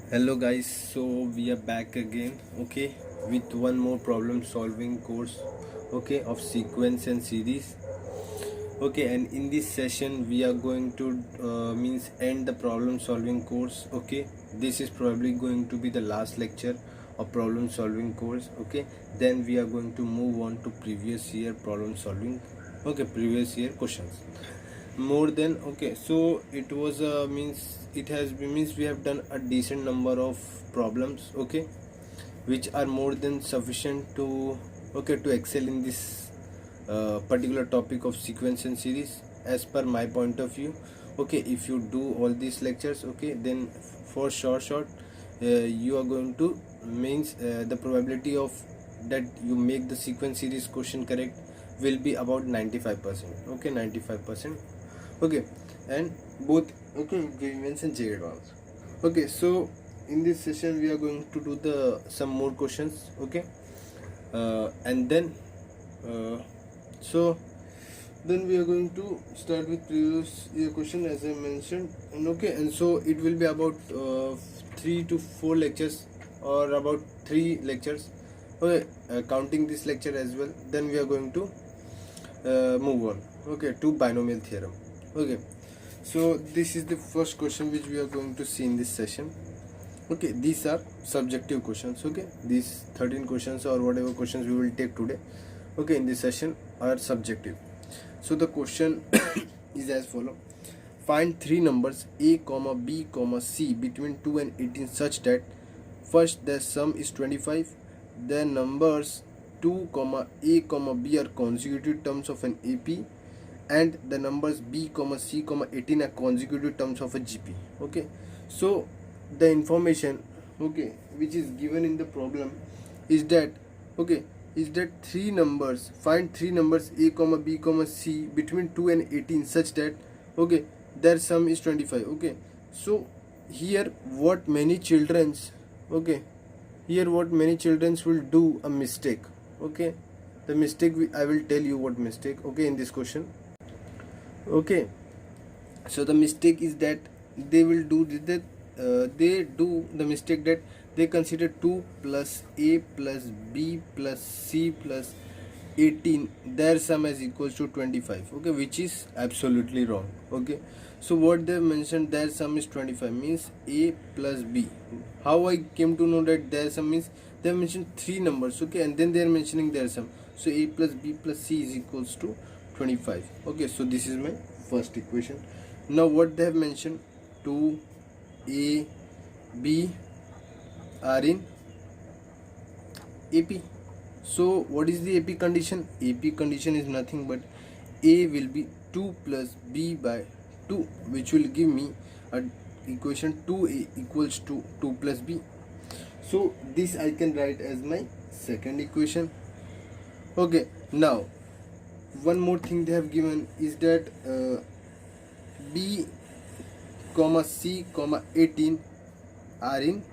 Hello guys, so we are back again, okay, with one more problem solving course, okay, of sequence and series, okay. And in this session we are going to means end the problem solving course, okay. This is probably going to be the last lecture of problem solving course, okay. Then we are going to move on to previous year problem solving, okay, previous year questions more than, okay. So it was means it has been means we have done a decent number of problems, okay, which are more than sufficient to, okay, to excel in this particular topic of sequence and series as per my point of view, okay. If you do all these lectures, okay, then for you are going to means the probability of that you make the sequence series question correct will be about 95%, okay, 95%, okay. And both, okay, J-Events and J-Advance, okay. So in this session we are going to do the some more questions, okay. And then so then we are going to start with previous year question as I mentioned, and okay. And so it will be about 3 to 4 lectures, or about 3 lectures, okay, counting this lecture as well. Then we are going to move on, okay, to binomial theorem, okay. So this is the first question which we are going to see in this session, okay. These are subjective questions, okay. These 13 questions or whatever questions we will take today, okay, in this session are subjective. So the question is as follow: find three numbers a comma b comma c between 2 and 18 such that first their sum is 25, their numbers 2 comma a comma b are consecutive terms of an AP, and the numbers b comma c comma 18 are consecutive terms of a GP, okay. So the information, okay, which is given in the problem is that, okay, is that three numbers, find three numbers a comma b comma c between 2 and 18 such that, okay, their sum is 25, okay. So here what many children's, okay, here what many children's will do a mistake, okay. The mistake I will tell you what mistake, okay, in this question, okay. So the mistake is that they will do that, they do the mistake that they consider 2 plus a plus b plus c plus 18 their sum as equals to 25, okay, which is absolutely wrong, okay. So what they mentioned, their sum is 25 means a plus b. How I came to know that their sum means they have mentioned three numbers, okay, and then they are mentioning their sum. So a plus b plus c is equals to 25, okay. So this is my first equation. Now what they have mentioned, 2 a b are in AP. So what is the AP condition? AP condition is nothing but a will be 2 plus b by 2, which will give me a equation 2a equals to 2 plus b. So this I can write as my second equation, okay. Now one more thing they have given is that b comma c comma 18 are in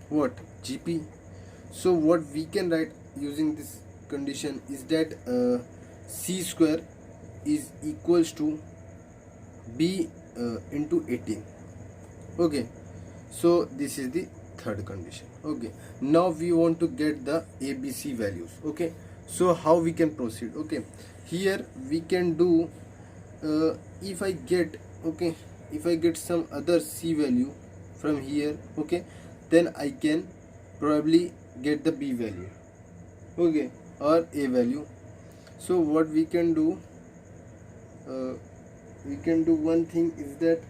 what? GP. So what we can write using this condition is that c square is equals to b into 18, okay. So this is the third condition, okay. Now we want to get the ABC values, okay. So how we can proceed, okay. Here we can do, if I get, okay, if I get some other c value from here, okay, then I can probably get the b value, okay, or a value. So what we can do, we can do one thing is that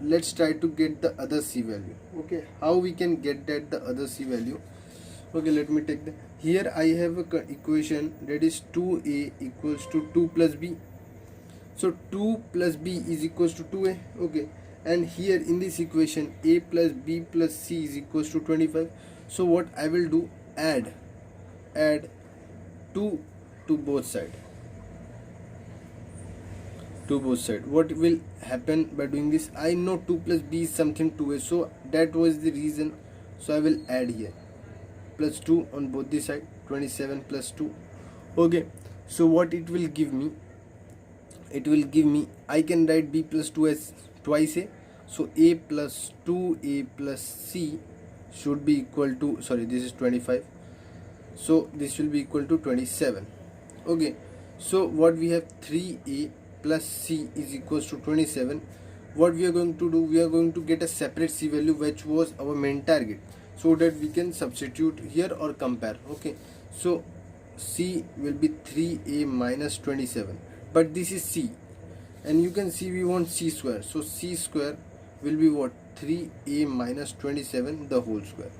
let's try to get the other c value, okay. How we can get that the other c value, okay. Let me take the, here I have a equation that is 2a equals to 2 plus b. So 2 plus b is equals to 2a, okay. And here in this equation a plus b plus c is equals to 25. So what I will do, add 2 to both sides, what will happen by doing this? I know 2 plus b is something 2a, so that was the reason. So I will add here plus 2 on both the side, 27 plus 2, okay. So what it will give me, it will give me, I can write b plus 2 as twice a, So a plus 2a plus c should be equal to, sorry, this is 25, so this will be equal to 27. Okay, so what we have, 3a plus c is equals to 27. What we are going to do, we are going to get a separate c value which was our main target, so that we can substitute here or compare. Okay, so c will be 3a minus 27, but this is c, and you can see we want c square, so c square will be what, 3a minus 27 the whole square.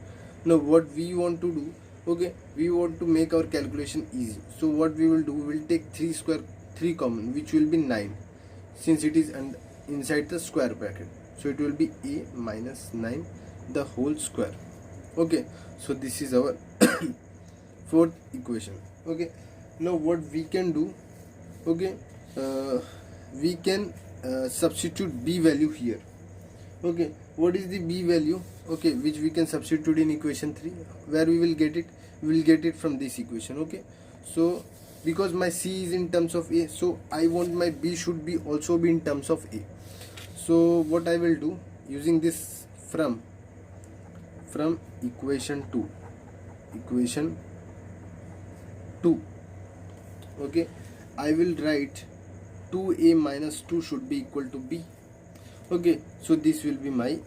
Now what we want to do, okay, we want to make our calculation easy, so what we will do, we will take 3 square, 3 common, which will be 9, since it is inside the square bracket, so it will be a minus 9 the whole square. Okay, so this is our fourth equation. Okay, now what we can do, okay, we can substitute b value here. Okay, what is the b value, okay, which we can substitute in equation 3? Where we will get it? We will get it from this equation. Okay, so because my c is in terms of a, so I want my b should be also be in terms of a. So what I will do, using this from equation 2, okay, I will write 2a minus 2 should be equal to b. Okay, so this will be my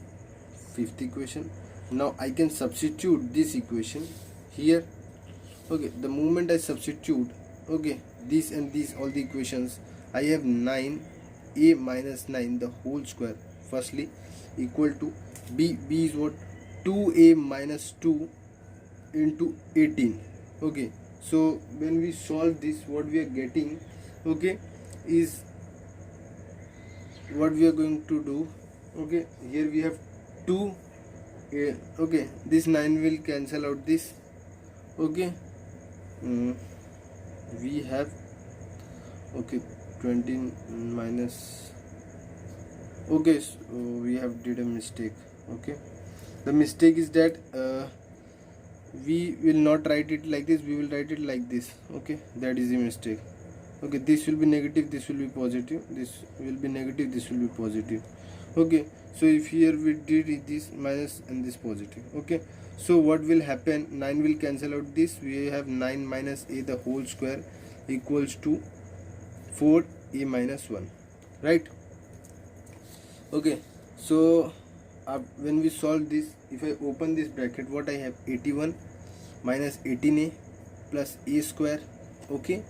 fifth equation. Now I can substitute this equation here. Okay, the moment I substitute, okay, this and this, all the equations, I have 9a minus 9 the whole square firstly equal to b is what, 2a minus 2 into 18. Okay, so when we solve this, what we are getting, okay, is what we are going to do. Okay, here we have 2, okay, this 9 will cancel out this. Okay, we have, okay, 20 minus, okay, so we have did a mistake. Okay, the mistake is that we will not write it like this, we will write it like this. Okay, that is the mistake. Okay, this will be negative, this will be positive, this will be negative, this will be positive. Okay, so if here we did this minus and this positive. Okay, so what will happen, 9 will cancel out this, we have 9 minus a the whole square equals to 4a minus 1, right? Okay, so when we solve this, if I open this bracket, what I have, 81 minus 18a plus a square, okay,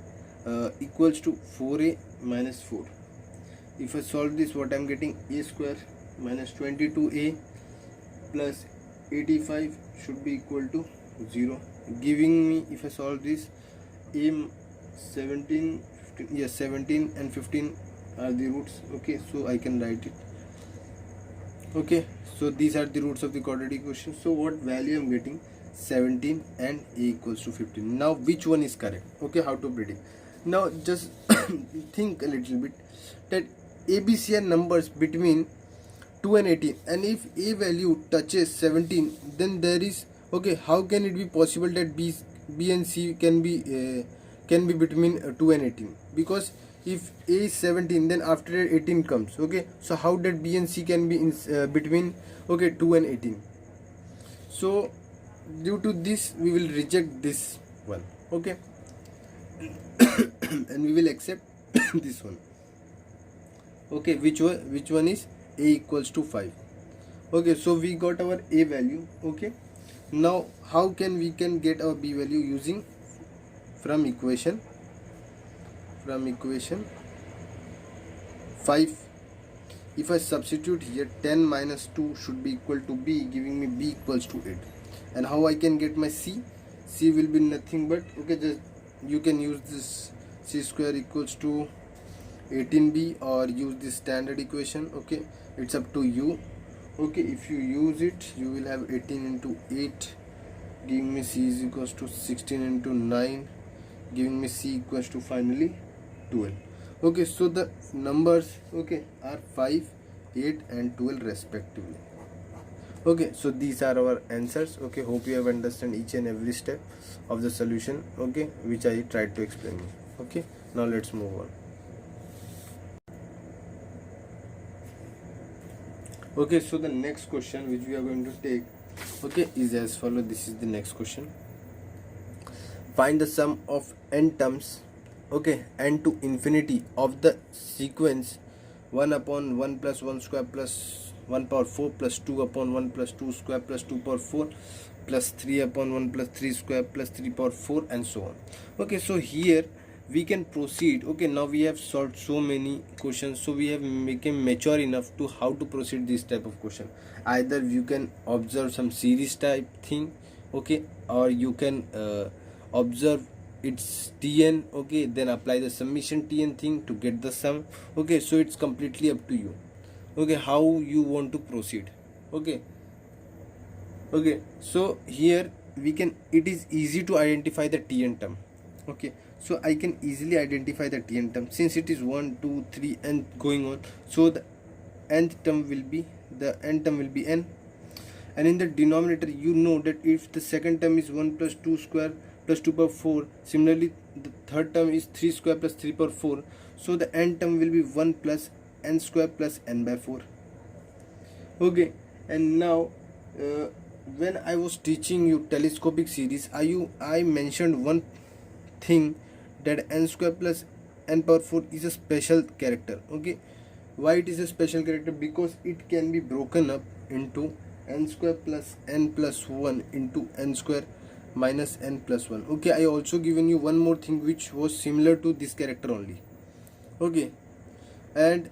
equals to 4a minus 4. If I solve this, what I am getting, a square minus 22a plus 85 should be equal to 0, giving me, if I solve this, a 17, 15, yes, 17 and 15 are the roots. Okay, so I can write it. Okay, so these are the roots of the quadratic equation. So what value I am getting, 17 and a equals to 15. Now which one is correct? Okay, how to predict? Now just think a little bit that ABC are numbers between 2 and 18, and if a value touches 17, then there is, okay, how can it be possible that B and C can be between 2 and 18? Because if a is 17, then after 18 comes. Okay, so how that B and C can be in between, okay, 2 and 18? So due to this, we will reject this one. Okay, and we will accept this one. Okay, which one is a equals to 5. Okay, so we got our a value. Okay, now how can we get our b value? Using from equation 5. If I substitute here, 10 minus 2 should be equal to b, giving me b equals to 8. And how I can get my c? C will be nothing but, okay, just you can use this c square equals to 18b, or use this standard equation. Okay, it's up to you. Okay, if you use it, you will have 18 into 8, giving me c is equals to 16 into 9, giving me c equals to finally 12. Okay, so the numbers, okay, are 5, 8 and 12 respectively. Okay, so these are our answers. Okay, hope you have understood each and every step of the solution, okay, which I tried to explain. Okay, now let's move on. Okay, so the next question which we are going to take, okay, is as follow. This is the next question. Find the sum of n terms, okay, n to infinity of the sequence 1 upon 1 plus 1 square plus 1 power 4 plus 2 upon 1 plus 2 square plus 2 power 4 plus 3 upon 1 plus 3 square plus 3 power 4 and so on. Okay, so here we can proceed. Okay, now we have solved so many questions, so we have become mature enough to how to proceed this type of question. Either you can observe some series type thing, okay, or you can observe its tn, okay, then apply the summation tn thing to get the sum. Okay, so it's completely up to you, okay, how you want to proceed. Okay, okay, so here we can, it is easy to identify the tn term. Okay, so I can easily identify the tn term since it is 1 2 3 and going on. So the nth term will be, the n term will be n, and in the denominator you know that if the second term is 1 plus 2 square plus 2 power 4, similarly the third term is 3 square plus 3 power 4, so the n term will be 1 plus n square plus n by 4. Okay, and now when I was teaching you telescopic series, I mentioned one thing, that n square plus n power 4 is a special character. Okay, why it is a special character? Because it can be broken up into n square plus n plus 1 into n square minus n plus 1. Okay, I also given you one more thing which was similar to this character only. Okay, and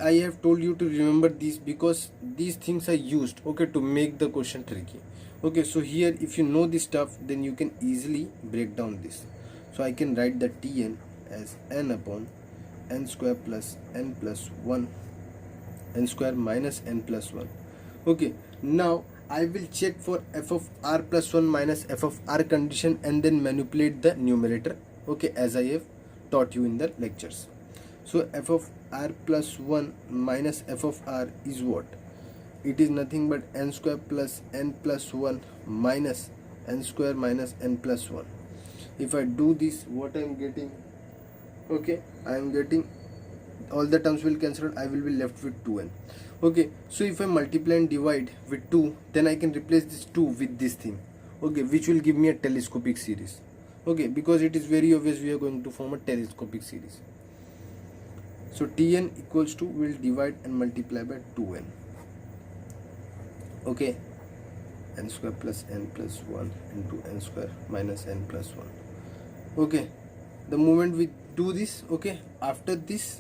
I have told you to remember these because these things are used, okay, to make the question tricky. Okay, so here if you know this stuff, then you can easily break down this. So I can write the tn as n upon n square plus n plus 1, n square minus n plus 1. Okay, now I will check for f of r plus 1 minus f of r condition and then manipulate the numerator, okay, as I have taught you in the lectures. So f of r plus 1 minus f of r is what? It is nothing but n square plus n plus 1 minus n square minus n plus 1. If I do this, what I am getting? Okay, I am getting, all the terms will cancel, I will be left with 2n. Okay, so if I multiply and divide with 2, then I can replace this 2 with this thing, okay, which will give me a telescopic series. Okay, because it is very obvious we are going to form a telescopic series. So tn equals to, will divide and multiply by 2n. Okay, n square plus n plus 1 into n square minus n plus 1. Okay, the moment we do this, okay, after this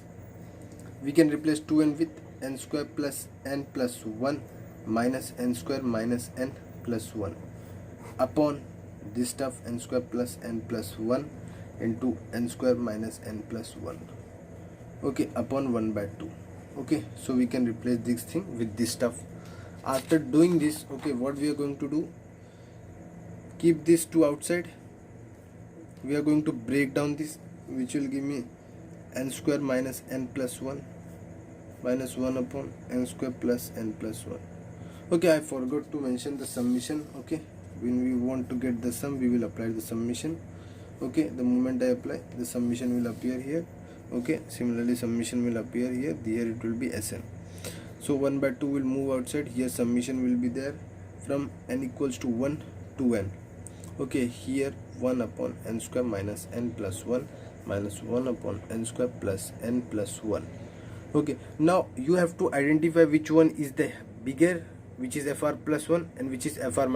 we can replace 2n with n square plus n plus 1 minus n square minus n plus 1 upon this stuff, n square plus n plus 1 into n square minus n plus 1, okay, upon 1 by 2. Okay, so we can replace this thing with this stuff. After doing this, okay, what we are going to do, keep this 2 outside, we are going to break down this, which will give me n square minus n plus 1 minus 1 upon n square plus n plus 1. Okay, I forgot to mention the summation. Okay, when we want to get the sum, we will apply the summation. Okay, the moment I apply, the summation will appear here. Okay, similarly summation will appear here, here it will be Sn. So 1 by 2 will move outside, here summation will be there from n equals to 1 to n. Okay, here 1 upon n square minus n plus 1 minus 1 upon n square plus n plus 1. Okay, now you have to identify which one is the bigger, which is fr plus 1 and which is fr.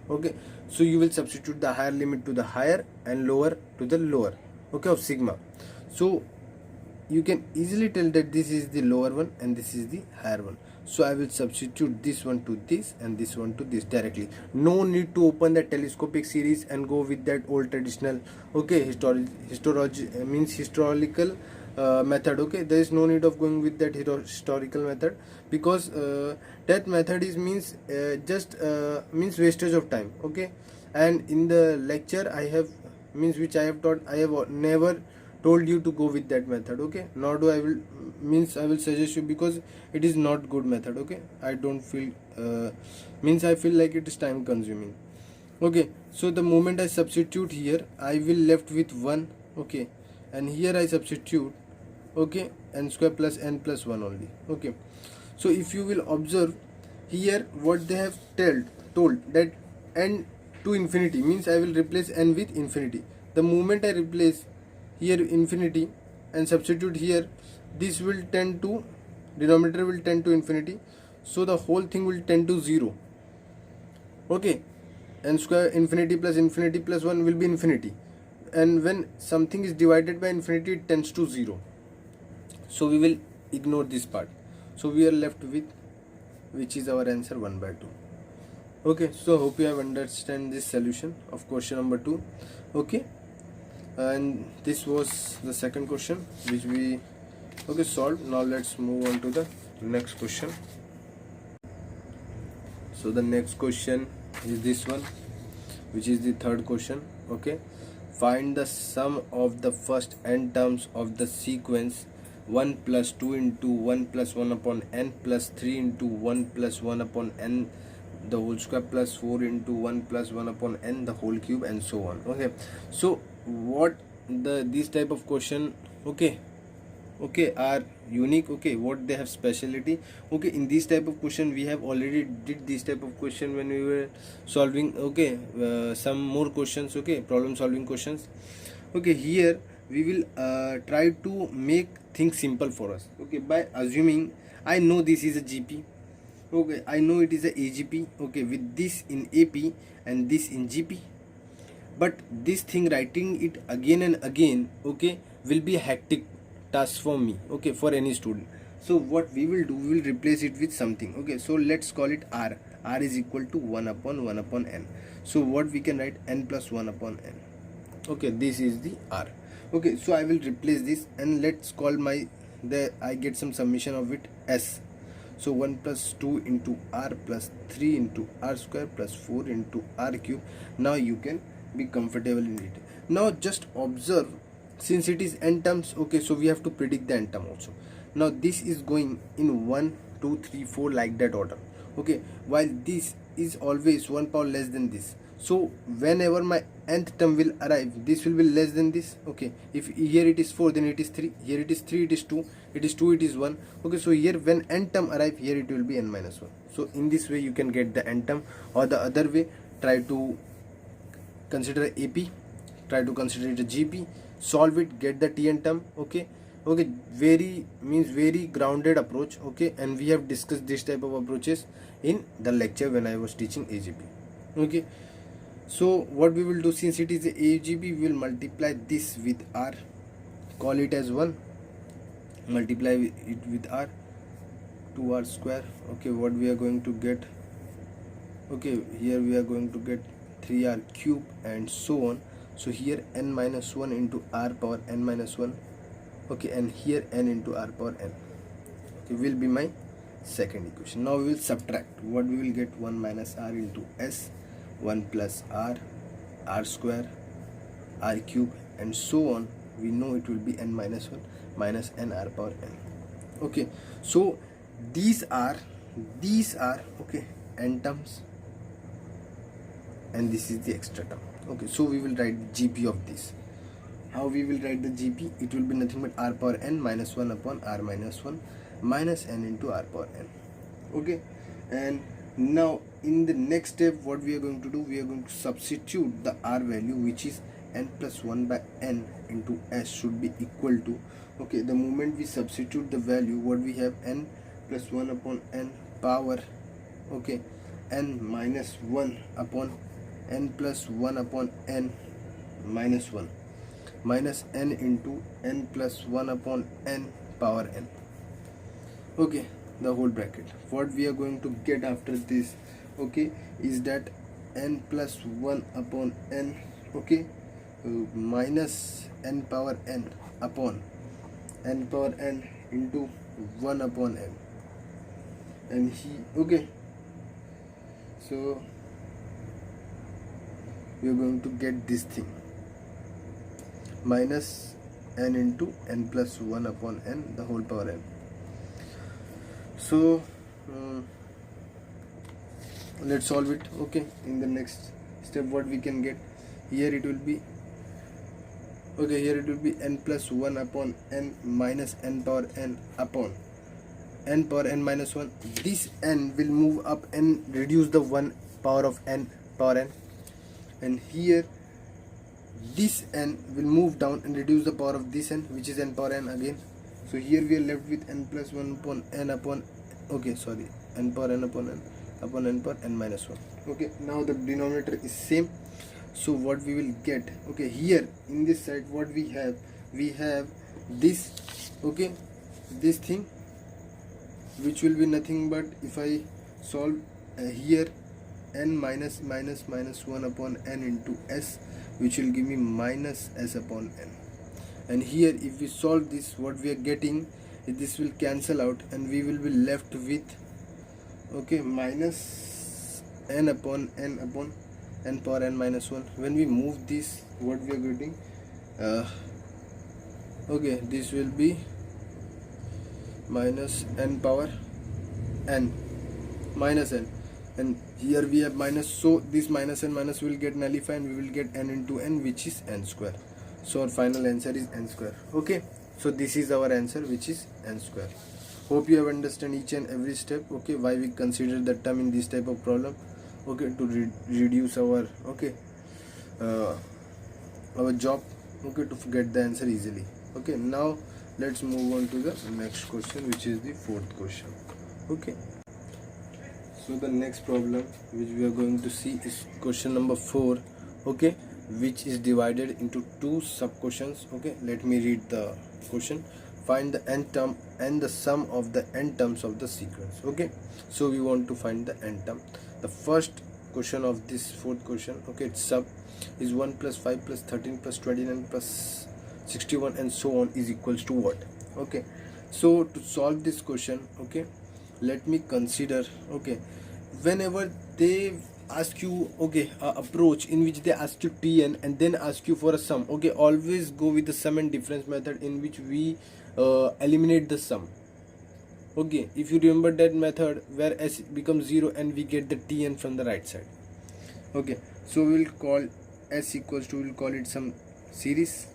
Okay, so you will substitute the higher limit to the higher and lower to the lower, okay, of sigma. So you can easily tell that this is the lower one and this is the higher one. So I will substitute this one to this and this one to this directly. No need to open the telescopic series and go with that old traditional, okay, historical method. Okay, there is no need of going with that historical method, because that method is means means wastage of time. Okay, and in the lecture I have means which I have taught, I have never told you to go with that method. Okay, nor do I will means I will suggest you, because it is not good method. Okay, I don't feel means I feel like it is time consuming. Okay, so the moment I substitute here, I will left with 1. Okay, and here I substitute, okay, n square plus n plus 1 only. Okay, So if you will observe here what they have told that n to infinity means I will replace n with infinity. The moment I replace here infinity and substitute here, this will tend to, denominator will tend to infinity, so the whole thing will tend to 0. Okay, n square infinity plus 1 will be infinity, and when something is divided by infinity it tends to 0. So we will ignore this part. So we are left with, which is our answer, 1/2. Okay, so hope you have understand this solution of question number 2. Okay, and this was the second question which we solved. Now let's move on to the next question. So the next question is this one, which is the third question. Okay, find the sum of the first n terms of the sequence 1 plus 2 into 1 plus 1 upon n plus 3 into 1 plus 1 upon n the whole square plus 4 into 1 plus 1 upon n the whole cube, and so on. Okay, so what these type of question are unique. Okay, what they have speciality. Okay, in this type of question we have already did this type of question when we were solving some more questions, problem solving questions. Okay, here we will try to make things simple for us, by assuming I know this is a GP. Okay, I know it is a AGP, with this in AP and this in GP. But this thing, writing it again and again, will be a hectic task for me, for any student. So what we will do, we will replace it with something. So let's call it R. R is equal to 1 upon 1 upon n. So what we can write, n plus 1 upon n. This is the R. So I will replace this, and let's call I get some summation of it S. So 1 plus 2 into R plus 3 into R square plus 4 into R cube. Now you can be comfortable in it. Now just observe, since it is n terms, so we have to predict the n term also. Now this is going in 1, 2, 3, 4 like that order. While this is always 1 power less than this. So whenever my nth term will arrive, this will be less than this. If here it is 4, then it is 3. Here it is 3, it is 2. It is 2, it is 1. So here when n term arrive, here it will be n minus 1. So in this way you can get the n term, or the other way, try to consider AP, try to consider it a GP, solve it, get the Tn term. Very grounded approach. And we have discussed this type of approaches in the lecture when I was teaching AGP. So what we will do, since it is a AGP, we will multiply this with R, call it as 1, multiply it with R, 2R square. What we are going to get, here we are going to get 3R cube, and so on. So here n minus 1 into R power n minus 1, and here n into R power n, will be my second equation. Now we will subtract. What we will get, 1 minus R into S, 1 plus R, R square, R cube, and so on. We know it will be n minus 1 minus n R power n. So these are n terms, and this is the extra term. So we will write GP of this. How we will write the GP? It will be nothing but R power n minus 1 upon R minus 1 minus n into R power n. And now in the next step, what we are going to do, we are going to substitute the R value, which is n plus 1 by n into S, should be equal to, the moment we substitute the value, what we have, n plus 1 upon n power, n minus 1 upon n plus 1 upon n minus 1 minus n into n plus 1 upon n power n. The whole bracket. What we are going to get after this, is that n plus 1 upon n, minus n power n upon n power n into 1 upon n. And so we are going to get this thing, minus n into n plus 1 upon n the whole power n. So let's solve it. In the next step, what we can get, here it will be n plus 1 upon n minus n power n upon n power n minus 1, this n will move up and reduce the 1 power of n power n, and here this n will move down and reduce the power of this n, which is n power n again. So here we are left with n plus 1 upon n upon, okay, sorry, n power n upon n upon n power n minus 1. Okay, now the denominator is same. So what we will get, okay, here in this side what we have this, okay, this thing, which will be nothing but, if I solve here, n minus 1 upon n into s, which will give me minus s upon n. And here if we solve this, what we are getting, this will cancel out and we will be left with, okay, minus n upon n power n minus 1. When we move this, what we are getting, okay, this will be minus n power n minus n, and here we have minus, so this minus and minus will get nullified and we will get n into n, which is n square. So our final answer is n square. Okay, so this is our answer, which is n square. Hope you have understand each and every step, okay, why we consider that term in this type of problem, okay, to reduce our, okay, our job, okay, to get the answer easily. Okay, now let's move on to the next question, which is the fourth question. Okay, so the next problem which we are going to see is question number 4, okay, which is divided into 2 sub questions. Okay, let me read the question. Find the n term and the sum of the n terms of the sequence. Okay, so we want to find the n term. The first question of this fourth question, okay, its sub is 1 plus 5 plus 13 plus 29 plus 61 and so on is equals to what? Okay, so to solve this question, okay, let me consider, okay, whenever they ask you, okay, approach in which they ask you Tn and then ask you for a sum, okay, always go with the sum and difference method, in which we eliminate the sum. Okay, if you remember that method where s becomes 0 and we get the Tn from the right side. Okay, so we will call s equals to, we will call it some series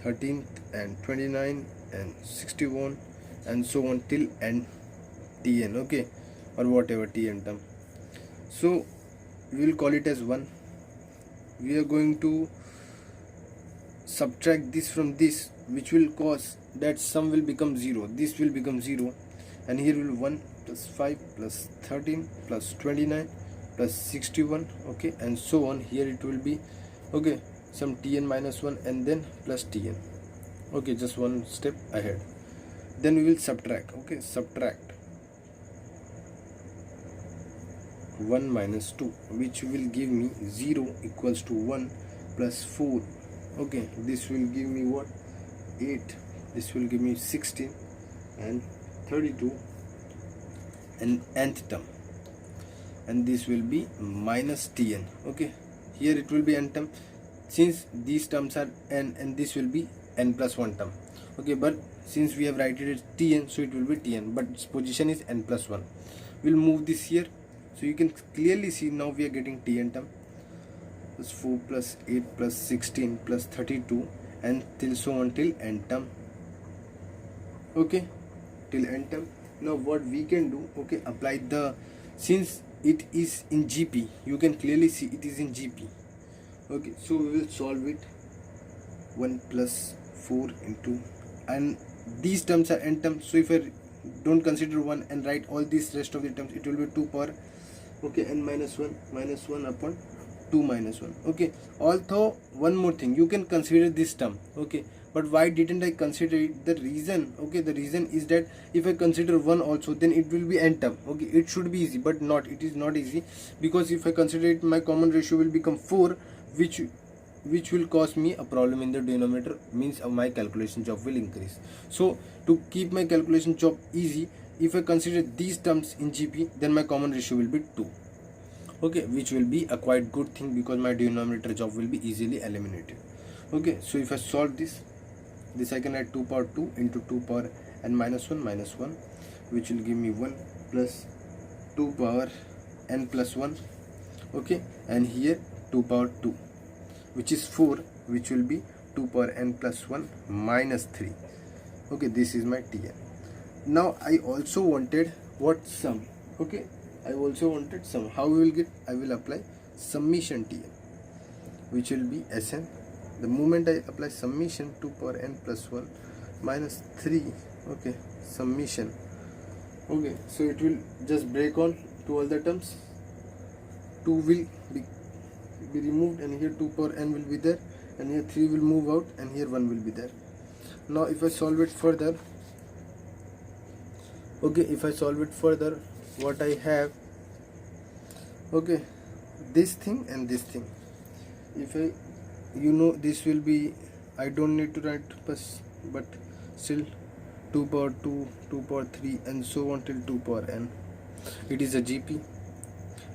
13th and 29 and 61 and so on till n Tn, okay, or whatever Tn term. So we will call it as 1. We are going to subtract this from this, which will cause that sum will become 0, this will become 0, and here will 1 plus 5 plus 13 plus 29 plus 61, okay, and so on. Here it will be, okay, some Tn minus 1 and then plus Tn. Okay, just one step ahead. Then we will subtract, okay, subtract 1 minus 2, which will give me 0 equals to 1 plus 4, okay, this will give me what, 8, this will give me 16 and 32 and nth term, and this will be minus Tn. Okay, here it will be n term, since these terms are n, and this will be n plus 1 term. Okay, but since we have written it as Tn, so it will be Tn, but its position is n plus 1. We'll move this here, so you can clearly see now we are getting Tn term. Plus 4 plus 8 plus 16 plus 32 and till so on till n term. Okay, till n term. Now what we can do, okay, apply the, since it is in GP, you can clearly see it is in GP. Okay, so we will solve it. 1 plus 4 into, and these terms are n terms, so if I don't consider 1 and write all these rest of the terms, it will be 2 power, okay, n minus 1 upon 2 minus 1. Okay, although one more thing, you can consider this term, okay, but why didn't I consider it? The reason, okay, the reason is that if I consider 1 also, then it will be n term. Okay, it should be easy, but not, it is not easy, because if I consider it, my common ratio will become 4, which will cause me a problem in the denominator, means my calculation job will increase. So to keep my calculation job easy, if I consider these terms in GP, then my common ratio will be 2. Okay, which will be a quite good thing, because my denominator job will be easily eliminated. Okay, so if I solve this I can add 2 power 2 into 2 power n minus 1, which will give me 1 plus 2 power n plus 1, okay, and here 2 power 2, which is 4, which will be 2 power n plus 1 minus 3. Okay, this is my Tn. Now I also wanted what? Sum. Okay, I also wanted sum. How we will get? I will apply summation Tn, which will be Sn. The moment I apply summation 2 power n plus 1 minus 3, okay, summation, okay, so it will just break on to all the terms. 2 will be removed, and here 2 power n will be there, and here 3 will move out, and here 1 will be there. Now if I solve it further, okay, if I solve it further, what I have, okay, this thing and this thing. If I, this will be, I don't need to write but still 2 power 2, 2 power 3, and so on till 2 power n. It is a GP,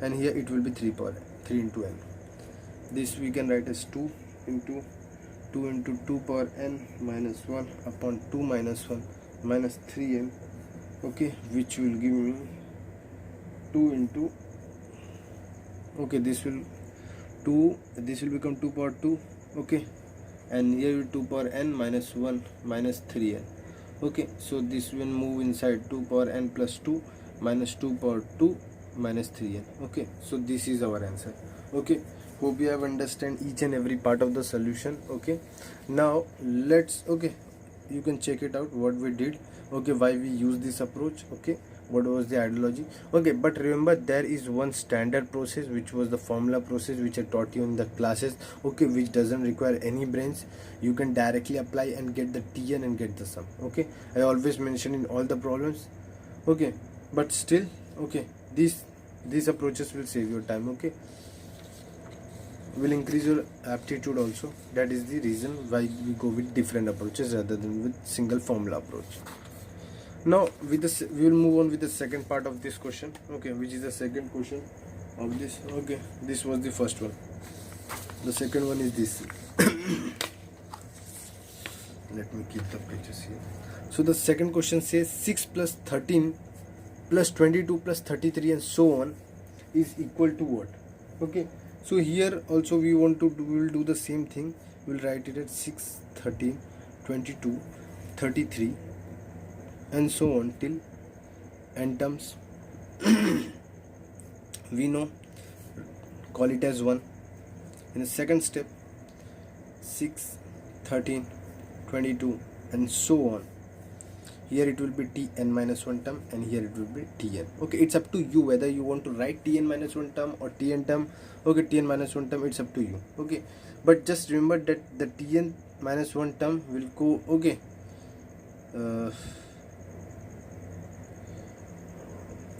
and here it will be 3 power 3 into n. This we can write as 2 into 2 power n minus 1 upon 2 minus 1 minus 3n, okay, which will give me 2 into, okay, this will become 2 power 2, okay, and here 2 power n minus 1 minus 3n, okay, so this will move inside 2 power n plus 2 minus 2 power 2 minus 3n, okay, so this is our answer. Okay, hope you have understand each and every part of the solution. Okay, now let's, okay, you can check it out what we did, okay, why we use this approach, okay, what was the ideology, okay, but remember there is one standard process, which was the formula process, which I taught you in the classes, okay, which doesn't require any brains. You can directly apply and get the Tn and get the sum, okay, I always mention in all the problems, okay, but still, okay, these approaches will save your time, okay, will increase your aptitude also. That is the reason why we go with different approaches rather than with single formula approach. Now with this, we will move on with the second part of this question, okay, which is the second question of this. Okay, this was the first one. The second one is this. Let me keep the pages here. So the second question says 6 plus 13 plus 22 plus 33 and so on is equal to what? Okay, so here also we want to we will do the same thing. We will write it at 6, 13, 22, 33 and so on till n terms. We know, call it as 1. In the second step, 6, 13, 22 and so on. Here it will be Tn minus 1 term, and here it will be Tn. Okay, it's up to you whether you want to write Tn minus 1 term or Tn term. Okay, Tn minus 1 term, it's up to you. Okay, but just remember that the Tn minus 1 term will go, okay,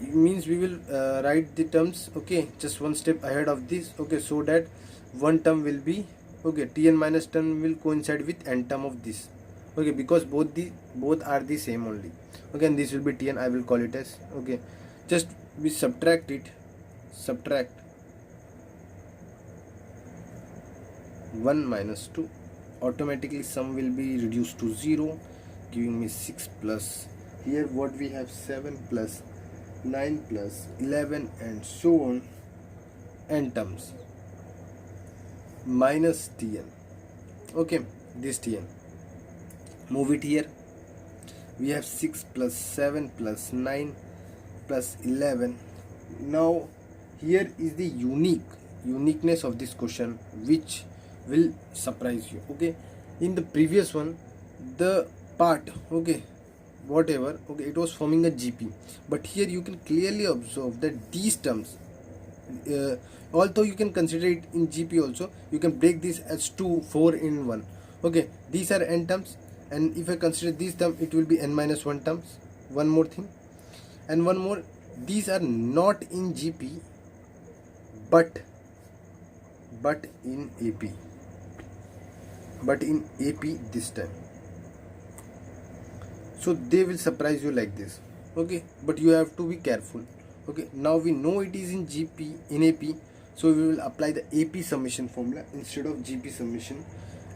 it means we will write the terms, okay, just one step ahead of this, okay, so that one term will be, okay, Tn minus term will coincide with n term of this, okay, because both are the same only. Okay, and this will be Tn, I will call it as, okay, just we subtract 1 minus 2, automatically sum will be reduced to 0, giving me 6 plus, here what we have, 7 plus 9 plus 11 and so on, n terms, minus Tn. Okay, this Tn, move it here. We have 6 plus 7 plus 9 plus 11. Now here is the uniqueness of this question, which will surprise you. Okay, in the previous one, the part, okay, whatever, okay, it was forming a GP, but here you can clearly observe that these terms, although you can consider it in GP also, you can break this as 2, 4 in 1. Okay, these are n terms, and if I consider this term, it will be n minus 1 terms. One more thing, and one more, these are not in GP but in AP, this time, so they will surprise you like this. Okay, but you have to be careful. Okay, now we know it is in GP, in AP, so we will apply the AP summation formula instead of GP summation.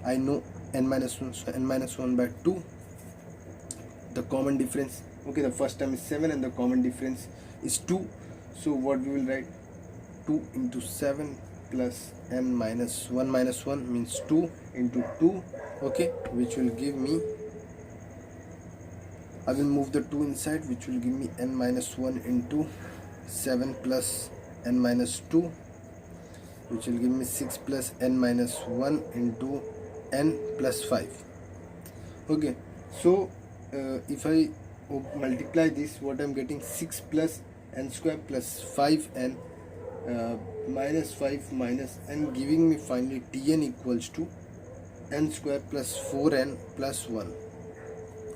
I know n minus 1, so n minus 1 by 2, the common difference, okay, the first term is 7 and the common difference is 2, so what we will write, 2 into 7 plus n minus 1 minus 1 means 2 into 2, okay, which will give me I will move the 2 inside, which will give me n minus 1 into 7 plus n minus 2, which will give me 6 plus n minus 1 into n plus 5. Okay, so if I multiply this, what I'm getting, 6 plus n square plus 5n minus 5 minus n, giving me finally Tn equals to n square plus 4n plus 1.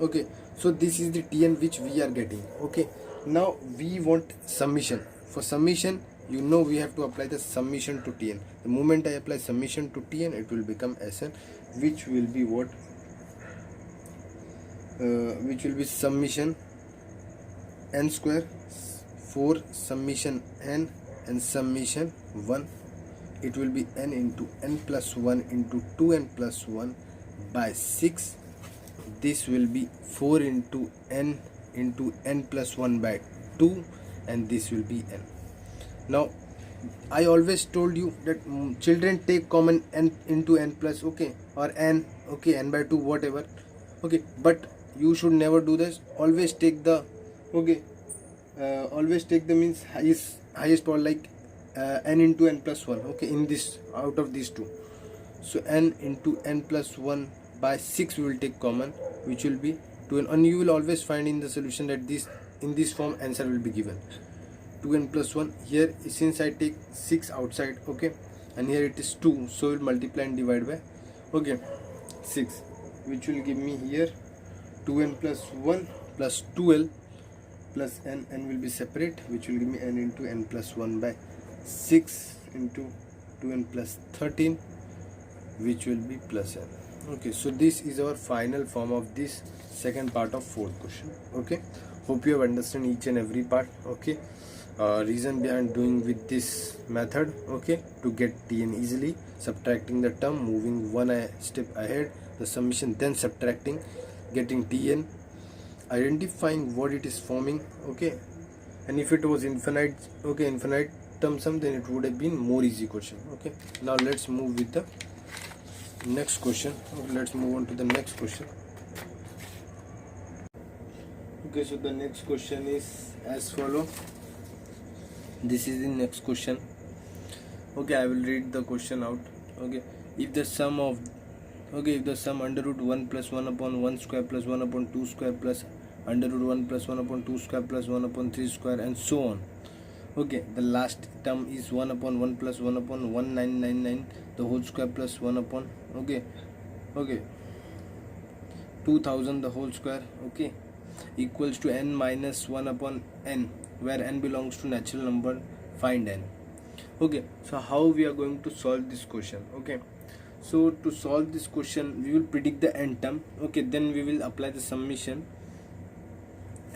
Okay, so this is the Tn which we are getting. Okay, now we want summation. For summation, you know, we have to apply the summation to Tn. The moment I apply summation to Tn, it will become Sn, which will be what? Which will be summation n square 4 summation n and summation 1. It will be n into n plus 1 into 2n plus 1 by 6. This will be 4 into n plus 1 by 2, and this will be n. Now I always told you that children take common n into n plus, okay, or n, okay, n by 2, whatever, okay, but you should never do this. Always take the, okay, always take the means highest power, like n into n plus 1, okay, in this, out of these two. So n into n plus 1 by 6 we will take common, which will be 2n, and you will always find in the solution that this, in this form, answer will be given 2n plus 1. Here, since I take 6 outside, okay, and here it is 2, so we'll multiply and divide by, okay, 6, which will give me here 2n plus 1 plus 2l plus n will be separate, which will give me n into n plus 1 by 6 into 2n plus 13, which will be plus n. Okay, so this is our final form of this second part of fourth question. Okay, hope you have understood each and every part. Okay, reason behind doing with this method, okay, to get Tn easily, subtracting the term, moving one step ahead, the summation, then subtracting, getting Tn, identifying what it is forming, okay, and if it was infinite, okay, infinite term sum, then it would have been more easy question. Okay, now let's move with the next question. Okay, let's move on to the next question. Okay, so the next question is as follow. This is the next question. Okay, I will read the question out. Okay, if the sum of, okay, if the sum under root 1 plus 1 upon 1 square plus 1 upon 2 square plus under root 1 plus 1 upon 2 square plus 1 upon 3 square and so on. Okay, the last term is 1 upon 1 plus 1 upon 1999 the whole square plus 1 upon, okay, 2000 the whole square, okay, equals to n minus 1 upon n, where n belongs to natural number, find n. Okay, so how we are going to solve this question? Okay, so to solve this question, we will predict the n term, okay, then we will apply the summation,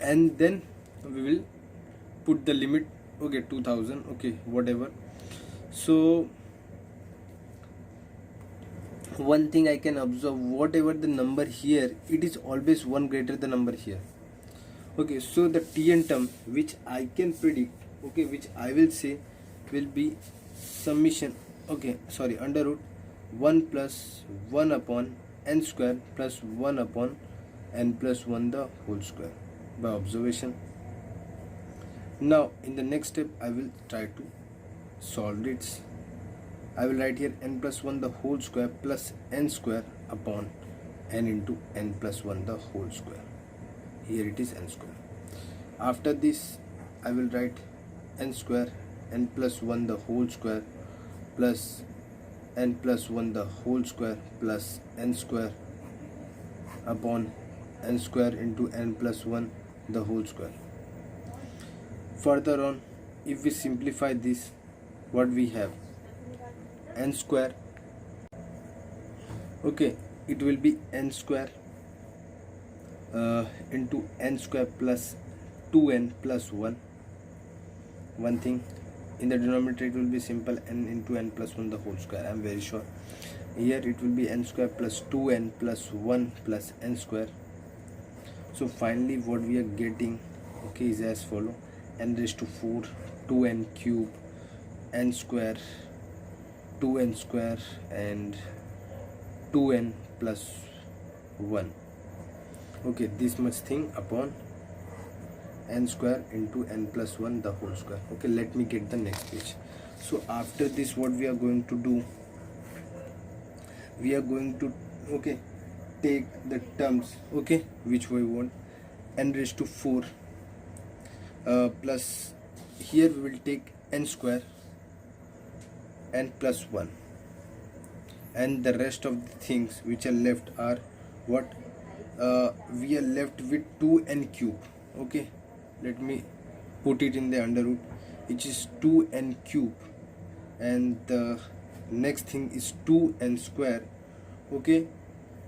and then we will put the limit, okay, 2000, okay, whatever. So one thing I can observe, whatever the number here, it is always 1 greater the number here. Okay, so the Tn term which I can predict, okay, which I will say will be summation, okay, sorry, under root 1 plus 1 upon n square plus 1 upon n plus 1 the whole square by observation. Now in the next step I will try to solve it. I will write here n plus 1 the whole square plus n square upon n into n plus 1 the whole square. Here it is n square. After this I will write n square n plus 1 the whole square plus n plus 1 the whole square plus n square upon n square into n plus 1 the whole square. Further on, if we simplify this, what we have, n square, okay, it will be n square into n square plus 2n plus 1. One thing, in the denominator it will be simple n into n plus 1 the whole square, I am very sure. Here it will be n square plus 2n plus 1 plus n square. So finally what we are getting, okay, is as follow: n raised to 4 2n cube n square 2n square and 2n plus 1. Okay, this much thing upon n square into n plus 1 the whole square. Okay, let me get the next page. So after this, what we are going to do, we are going to, okay, take the terms, okay, which we want, n raised to 4 plus, here we will take n square, n plus 1, and the rest of the things which are left are what, we are left with 2n cube. Okay, let me put it in the under root, which is 2n cube, and the next thing is 2n square. Okay,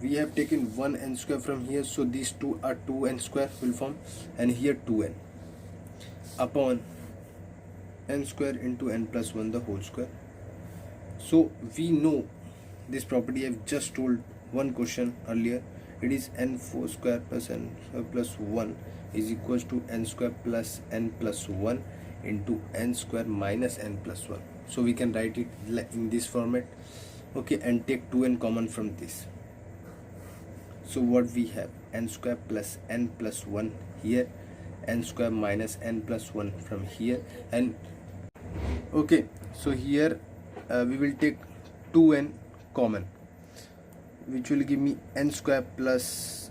we have taken 1n square from here, so these two are 2n square will form, and here 2n upon n square into n plus 1 the whole square. So we know this property. I've just told one question earlier. It is n4 square plus n square plus 1 is equals to n square plus n plus 1 into n square minus n plus 1. So we can write it in this format. Okay, and take 2n common from this. So what we have, n square plus n plus 1 here, n square minus n plus 1 from here, and okay, so here we will take 2n common, which will give me n square plus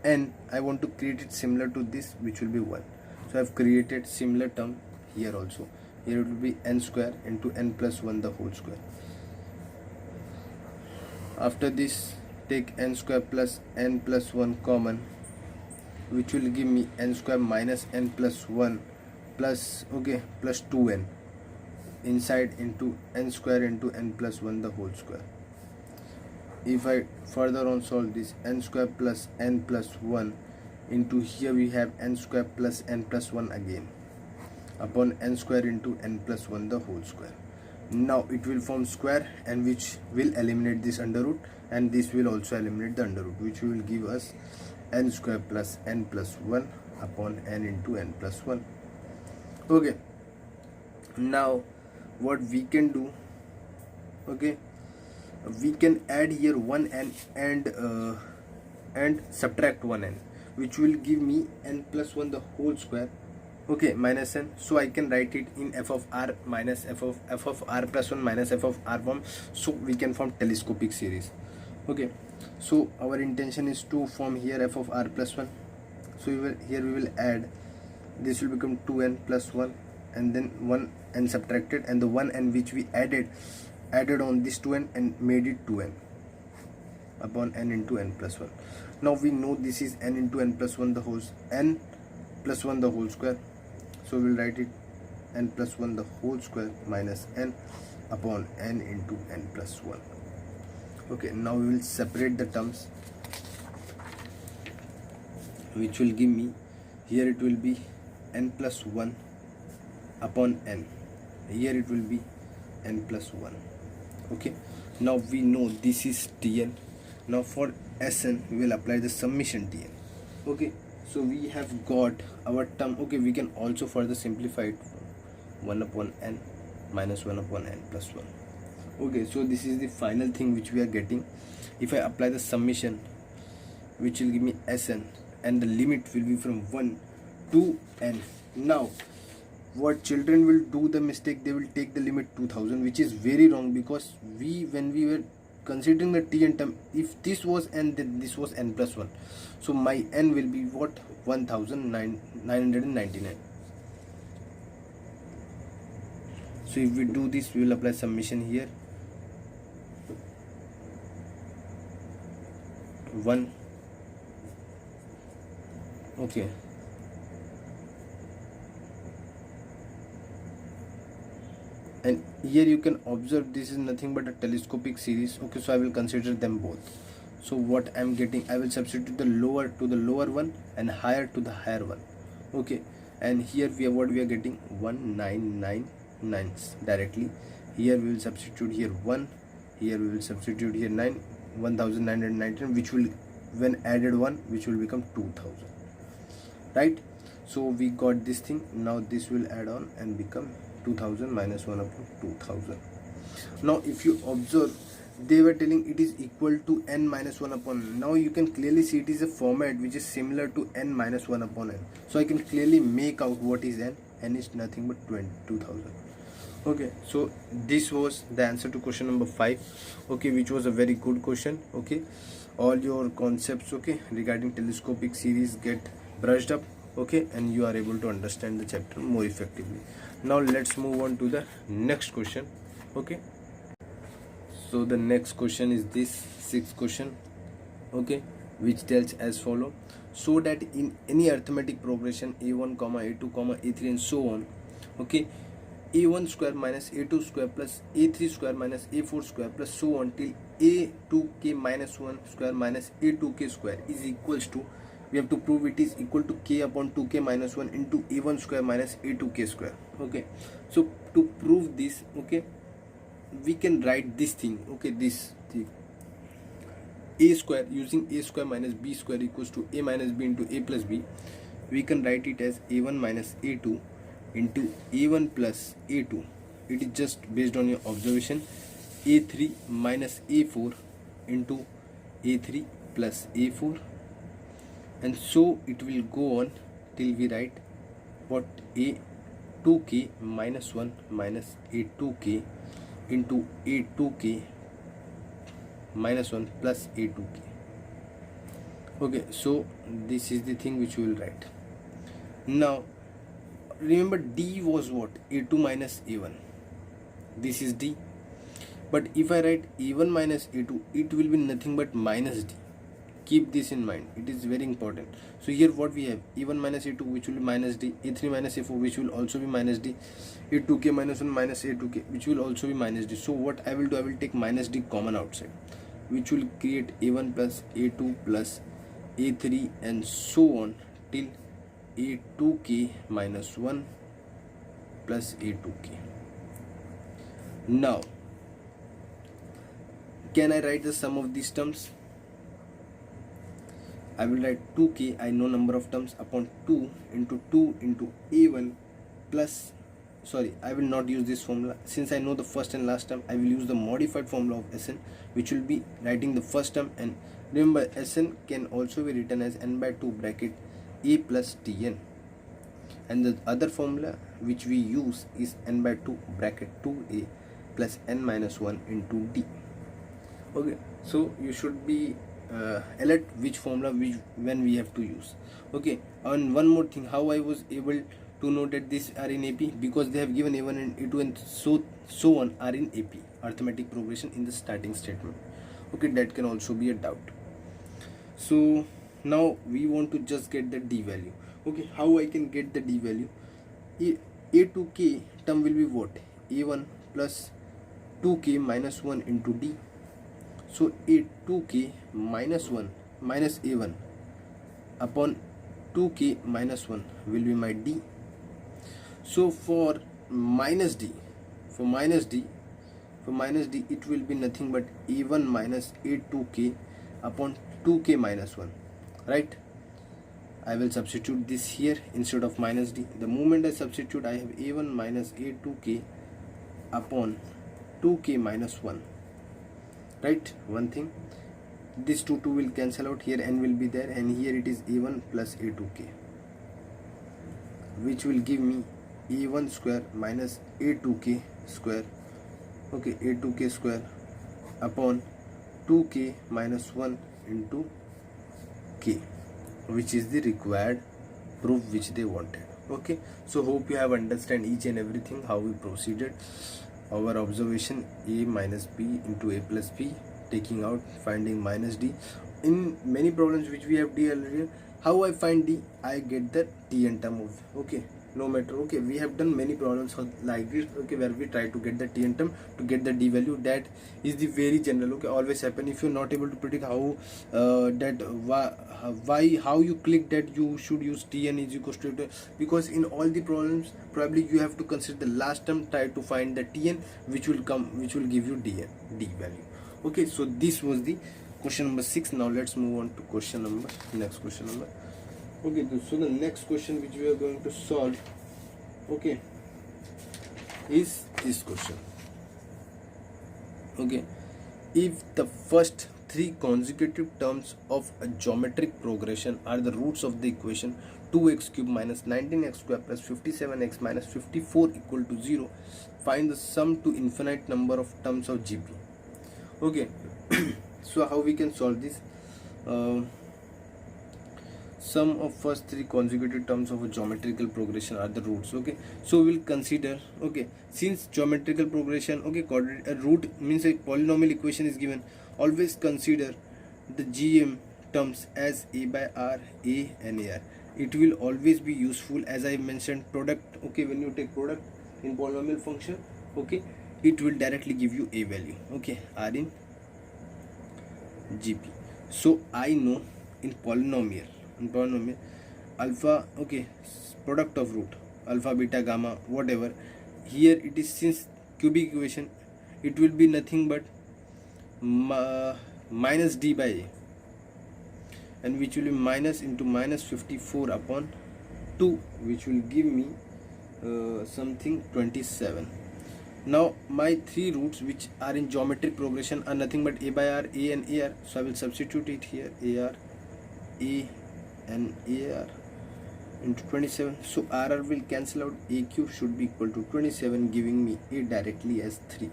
n. I want to create it similar to this, which will be 1. So I have created similar term here also. Here it will be n square into n plus 1 the whole square. After this, take n square plus n plus 1 common, which will give me n square minus n plus 1 plus, okay, plus 2n inside into n square into n plus 1 the whole square. If I further on solve this, n square plus n plus 1 into, here we have n square plus n plus 1 again upon n square into n plus 1 the whole square. Now it will form square, and which will eliminate this under root, and this will also eliminate the under root, which will give us n square plus n plus 1 upon n into n plus 1. Okay, now what we can do, okay, we can add here 1n and subtract 1n, which will give me n plus 1 the whole square, okay, minus n. So I can write it in f of r minus f of r plus 1 minus f of r form, so we can form telescopic series. Okay, so our intention is to form here f of r plus 1. So here we will add, this will become 2n plus 1, and then 1n subtracted, and the 1n which we added on this 2n and made it 2n upon n into n plus 1. Now we know this is n into n plus 1 the whole, n plus 1 the whole square. So we will write it n plus 1 the whole square minus n upon n into n plus 1. Okay, now we will separate the terms, which will give me, here it will be n plus 1 upon n, here it will be n plus 1. Okay, now we know this is Tn. Now for Sn we will apply the summation Tn. Okay, so we have got our term. Okay, we can also further simplify it, 1 upon n minus 1 upon n plus 1. Okay, so this is the final thing which we are getting. If I apply the summation, which will give me Sn, and the limit will be from 1 to n. Now what children will do the mistake, they will take the limit 2000, which is very wrong, because when we were considering the Tn term, if this was n, then this was n plus 1. So my n will be what, 1999. So if we do this, we will apply summation here, 1, okay, and here you can observe this is nothing but a telescopic series. Okay, so I will consider them both. So what I am getting, I will substitute the lower to the lower one and higher to the higher one. Okay, and here we are, what we are getting, 1999 directly. Here we will substitute here 1, here we will substitute here 9, 1919, which will, when added 1, which will become 2000, right? So we got this thing. Now this will add on and become 2000 minus 1 upon 2000. Now if you observe, they were telling it is equal to n minus 1 upon n. Now you can clearly see it is a format which is similar to n minus 1 upon n. So I can clearly make out what is n. N is nothing but 2000. Okay, so this was the answer to question number 5. Okay, which was a very good question. Okay, all your concepts, okay, regarding telescopic series get brushed up. Okay, and you are able to understand the chapter more effectively. Now let's move on to the next question. Okay, so the next question is this sixth question. Okay, which tells as follow: so that in any arithmetic progression a1 comma a2 comma a3 and so on, okay, a1 square minus a2 square plus a3 square minus a4 square plus so on till a2k minus 1 square minus a2k square is equals to, we have to prove it is equal to k upon 2k minus 1 into a1 square minus a2k square. Okay, so to prove this, okay, we can write this thing. Okay, this thing, a square, using a square minus b square equals to a minus b into a plus b. We can write it as a1 minus a2 into a1 plus a2. It is just based on your observation. A3 minus a4 into a3 plus a4, and so it will go on till we write what, a2k minus 1 minus a2k into a2k minus 1 plus a2k. Okay, so this is the thing which we will write. Now remember, d was what, a2 minus a1. This is d. But if I write a1 minus a2, it will be nothing but minus d. Keep this in mind, it is very important. So here what we have, a1 minus a2 which will be minus d, a3 minus a4 which will also be minus d, a2k minus 1 minus a2k which will also be minus d. So what I will do, I will take minus d common outside, which will create a1 plus a2 plus a3 and so on till a2k minus 1 plus a2k. Now can I write the sum of these terms? I will write 2k, I know number of terms, upon 2 into a1 plus, sorry, I will not use this formula. Since I know the first and last term, I will use the modified formula of Sn, which will be writing the first term. And remember, Sn can also be written as n by 2 bracket a plus tn, and the other formula which we use is n by 2 bracket 2a plus n minus 1 into d. Okay, so you should be alert which formula when we have to use. Okay, and one more thing, how I was able to know that these are in AP, because they have given a1 and a2 and so on are in AP, arithmetic progression, in the starting statement. Okay, that can also be a doubt. So now we want to just get the d value. Okay, how I can get the d value? A2k term will be what, a1 plus 2k minus 1 into d. So a2k minus 1 minus a1 upon 2k minus 1 will be my d. So for minus d it will be nothing but a1 minus a2k upon 2k minus 1, right? I will substitute this here instead of minus d. The moment I substitute, I have a1 minus a2k upon 2k minus 1, right? One thing, this 2 will cancel out, here n will be there, and here it is a1 plus a2k, which will give me a1 square minus a2k square. Okay, a2k square upon 2k minus 1 into k, which is the required proof which they wanted. Okay, so hope you have understand each and everything how we proceeded. Our observation, a minus b into a plus b, taking out, finding minus d. In many problems which we have done earlier, how I find d, I get the tn term of, okay, no matter. Okay, we have done many problems like this, okay, where we try to get the tn term to get the d value. That is the very general, okay, always happen. If you're not able to predict how how you click that you should use tn is equals to, because in all the problems probably you have to consider the last term, try to find the tn which will give you d value. Okay, so this was the question number 6. Now let's move on to next question number. Okay, so the next question which we are going to solve, okay, is this question. Okay, if the first three consecutive terms of a geometric progression are the roots of the equation 2x cube minus 19x square plus 57x minus 54 equal to 0, find the sum to infinite number of terms of GP. Okay, so how we can solve this? Sum of first three consecutive terms of a geometrical progression are the roots. Okay, so we'll consider, okay, since geometrical progression, okay, a root means a polynomial equation is given, always consider the GM terms as a by r, a and ar. It will always be useful, as I mentioned, product. Okay, when you take product in polynomial function, okay, it will directly give you a value. Okay, r in GP. So I know in polynomial alpha, okay, product of root alpha, beta, gamma, whatever. Here it is, since cubic equation, it will be nothing but minus d by a, and which will be minus into minus 54 upon 2, which will give me something 27. Now my three roots which are in geometric progression are nothing but a by r, a and ar. So I will substitute it here, ar, a and ar into 27. So rr will cancel out, a cube should be equal to 27, giving me a directly as 3.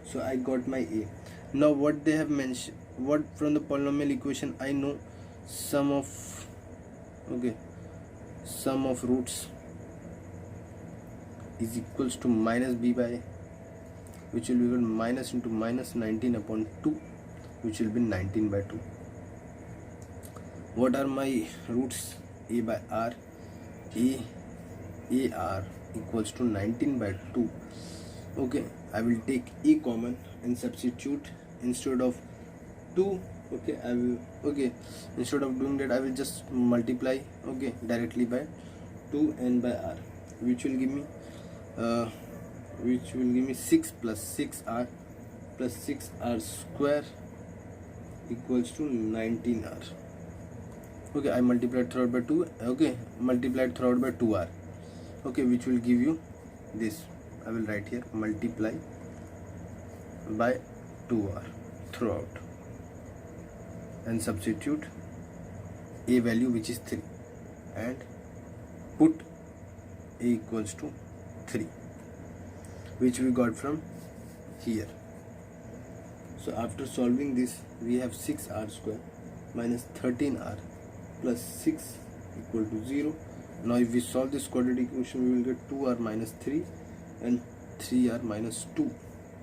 So I got my a. Now what they have mentioned, what from the polynomial equation I know, sum of, okay, sum of roots is equals to minus b by a, which will be equal to minus into minus 19 upon 2, which will be 19 by 2. What are my roots? A by r, ar equals to 19 by 2. Okay, I will take a common and substitute instead of 2. Okay, I will, okay, instead of doing that I will just multiply, okay, directly by 2 and by r, which will give me 6 plus 6r plus 6r square equals to 19r. Okay, I multiplied throughout by 2, okay, multiplied throughout by 2r, okay, which will give you this. I will write here, multiply by 2r throughout, and substitute a value which is 3 and put a equals to 3, which we got from here. So after solving this, we have 6r square minus 13r plus 6 equal to 0. Now if we solve this quadratic equation, we will get 2r minus 3 and 3r minus 2.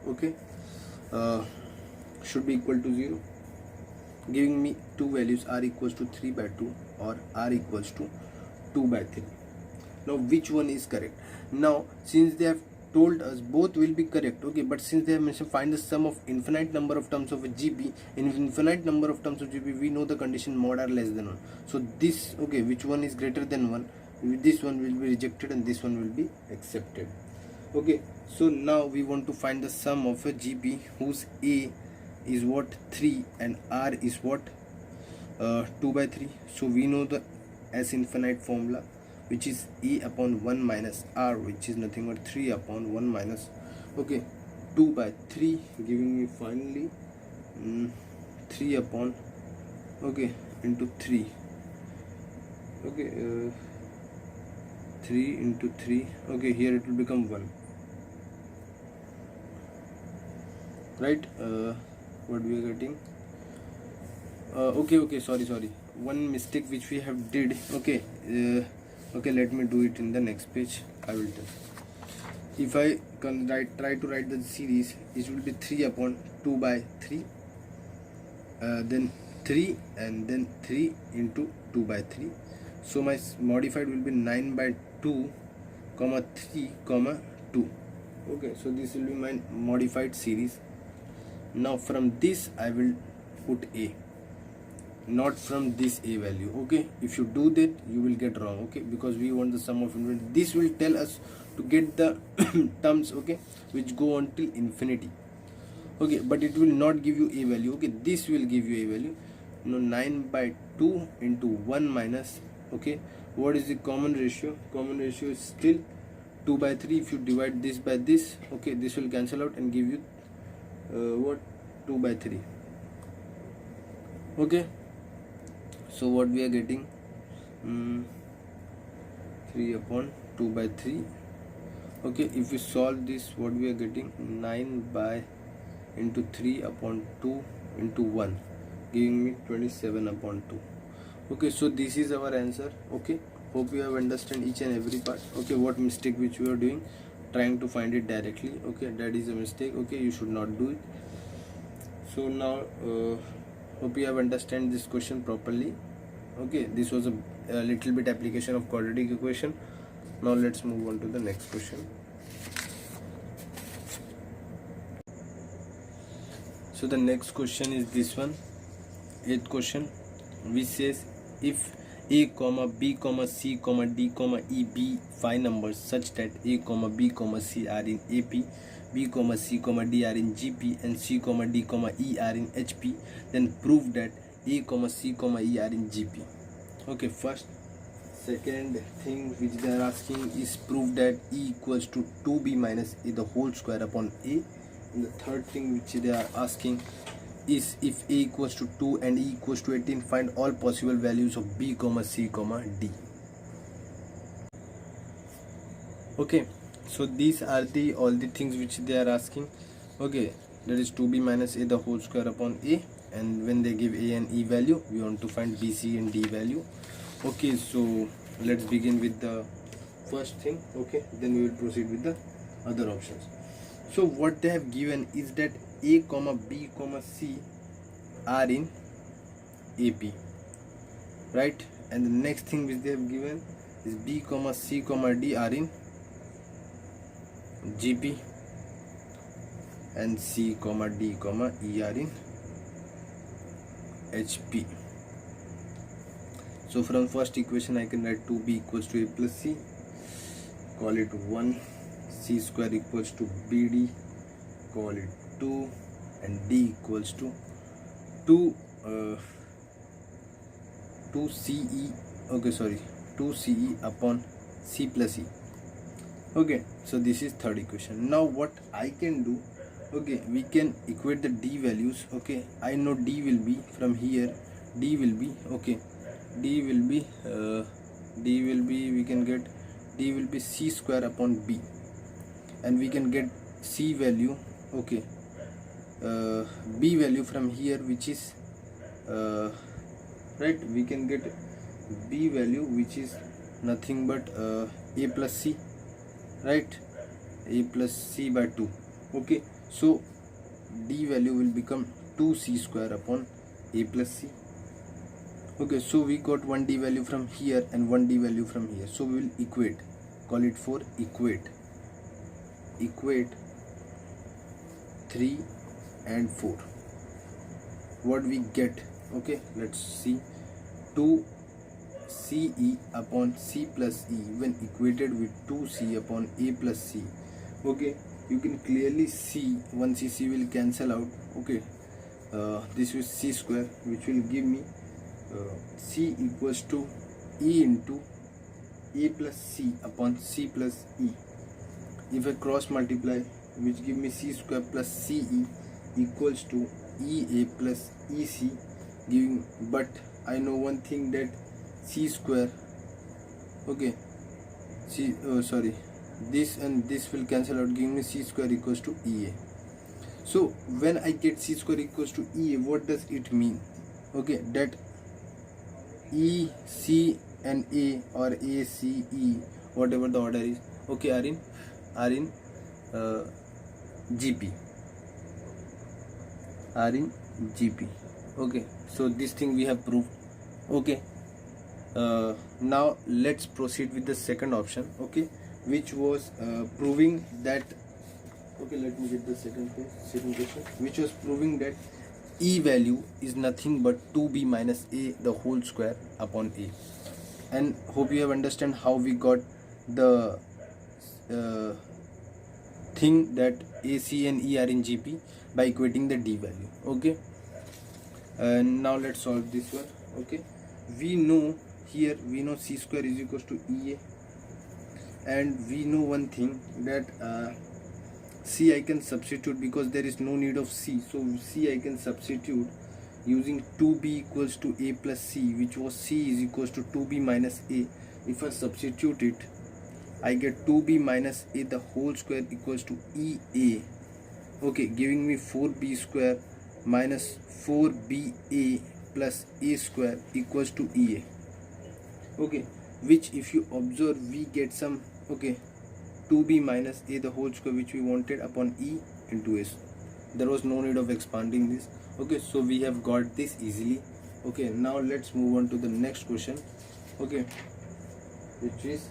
Okay, should be equal to 0, giving me two values, r equals to 3 by 2 or r equals to 2 by 3. Now which one is correct? Now since they have told us both will be correct, okay, but since they have mentioned find the sum of infinite number of terms of a GP, in infinite number of terms of GP we know the condition mod are less than 1. So this, okay, which one is greater than 1, this one will be rejected and this one will be accepted. Okay, so now we want to find the sum of a GP whose a is what, 3, and r is what, 2 by 3. So we know the S infinite formula, which is a upon 1 minus r, which is nothing but 3 upon 1 minus, okay, 2 by 3, giving me finally 3 upon, okay, into 3, okay, 3 into 3, okay, here it will become 1, right? What we are getting, okay, sorry, one mistake which we have did, okay, okay, let me do it in the next page. I will tell. If I can try to write the series, it will be 3 upon 2 by 3, then 3 and then 3 into 2 by 3. So my modified will be 9 by 2 comma 3 comma 2. Okay, so this will be my modified series. Now from this I will put a, not from this a value. Okay, if you do that you will get wrong, okay, because we want the sum of infinity. This will tell us to get the terms, okay, which go on till infinity, okay, but it will not give you a value. Okay, this will give you a value. Now 9 by 2 into 1 minus, okay, what is the common ratio? Common ratio is still 2 by 3. If you divide this by this, okay, this will cancel out and give you what, 2 by 3. Okay, so what we are getting, 3 upon 2 by 3. Okay, if we solve this, what we are getting, 9 by into 3 upon 2 into 1, giving me 27 upon 2. Okay, so this is our answer. Okay, hope you have understand each and every part. Okay, what mistake which we are doing, trying to find it directly. Okay, that is a mistake. Okay, you should not do it. So now hope you have understand this question properly. Okay, this was a little bit application of quadratic equation. Now let's move on to the next question. So the next question is this one, 8th question, which says if a comma b comma c comma d comma e be 5 numbers such that a comma b comma c are in AP, b comma c comma d are in GP, and c comma d comma e are in HP, then prove that a comma c comma e are in GP. Okay, first second thing which they are asking is prove that e equals to 2b minus a the whole square upon a. And the third thing which they are asking is if a equals to 2 and e equals to 18, find all possible values of b comma c comma d. Okay, so these are the all the things which they are asking. Okay, that is 2b minus a the whole square upon a, and when they give a and e value, we want to find b, c and d value. Okay, so let's begin with the first thing. Okay, then we will proceed with the other options. So what they have given is that a comma b comma c are in AP, right? And the next thing which they have given is b comma c comma d are in GP, and c comma d comma e are in HP. So from first equation I can write 2b equals to a plus c, call it 1, c square equals to bd, call it 2, and d equals to 2ce, okay, sorry, 2ce upon c plus e. Okay, so this is third equation. Now what I can do, okay, we can equate the d values. Okay, I know d will be from here, d will be, okay, d will be we can get d will be c square upon b, and we can get c value, okay, b value from here, which is right, we can get b value which is nothing but a plus c, right, a plus c by 2. Okay, so d value will become 2c square upon a plus c. Okay, so we got one d value from here and one d value from here, so we will equate, call it for equate 3 and 4. What we get, okay, let's see, 2ce upon c plus e when equated with 2c upon a plus c. Okay, you can clearly see one c will cancel out. Okay, this is c square, which will give me c equals to e into a plus c upon c plus e. If I cross multiply, which give me c square plus ce equals to ea plus ec, giving, but I know one thing, that c square, okay, this and this will cancel out, giving me c square equals to ea. So when I get c square equals to ea, what does it mean? Okay, that e, c and a, or a, c, e, whatever the order is, okay, are in GP, okay, so this thing we have proved. Okay, now let's proceed with the second option, okay, which was proving that, okay, let me get the second question, which was proving that e value is nothing but 2b minus a the whole square upon a. And hope you have understand how we got the thing that a, c and e are in GP by equating the d value. Okay, and now let's solve this one. Okay, we know here, we know c square is equals to ea, and we know one thing, that C I can substitute because there is no need of C. So C I can substitute using 2b equals to a plus c, which was c is equals to 2b minus a. If I substitute it, I get 2b minus a the whole square equals to ea, okay, giving me 4b square minus 4ba plus a square equals to ea, okay, which if you observe we get some, okay, 2b minus a the whole square which we wanted upon e into s. There was no need of expanding this, okay, so we have got this easily. Okay, now let's move on to the next question, okay, which is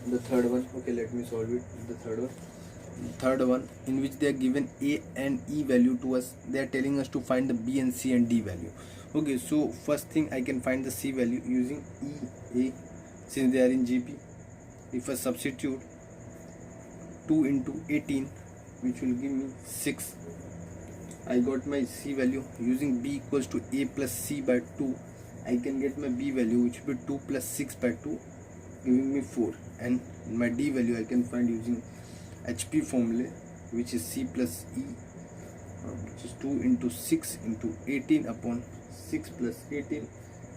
the third one. Okay, let me solve it. The third one in which they are given a and e value to us. They are telling us to find the b and c and d value. Okay, so first thing I can find the c value using e a, since they are in GP. If I substitute 2 into 18, which will give me 6, I got my c value. Using b equals to a plus c by 2, I can get my b value, which will be 2 plus 6 by 2, giving me 4. And my d value I can find using HP formula, which is c plus e, which is 2 into 6 into 18 upon 6 plus 18,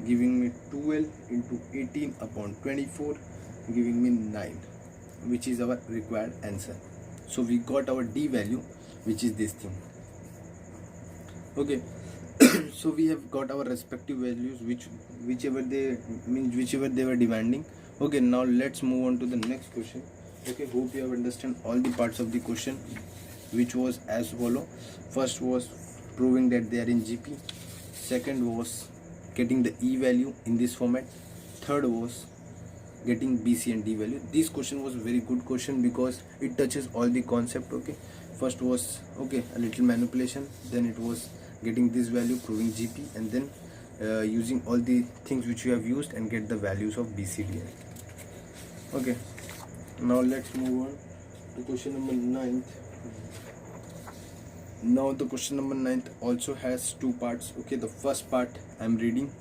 giving me 12 into 18 upon 24, giving me 9, which is our required answer. So we got our d value, which is this thing. Okay, so we have got our respective values, whichever they were demanding. Okay, now let's move on to the next question. Okay, hope you have understand all the parts of the question, which was as follow. First was proving that they are in GP. Second was getting the e value in this format. Third was getting b, c and d value. This question was very good question because it touches all the concept. Okay, first was, okay, a little manipulation, then it was getting this value, proving GP, and then using all the things which you have used and get the values of b, c, d. Okay, now let's move on to question number 9th. Now the question number 9th also has two parts. Okay, the first part I am reading.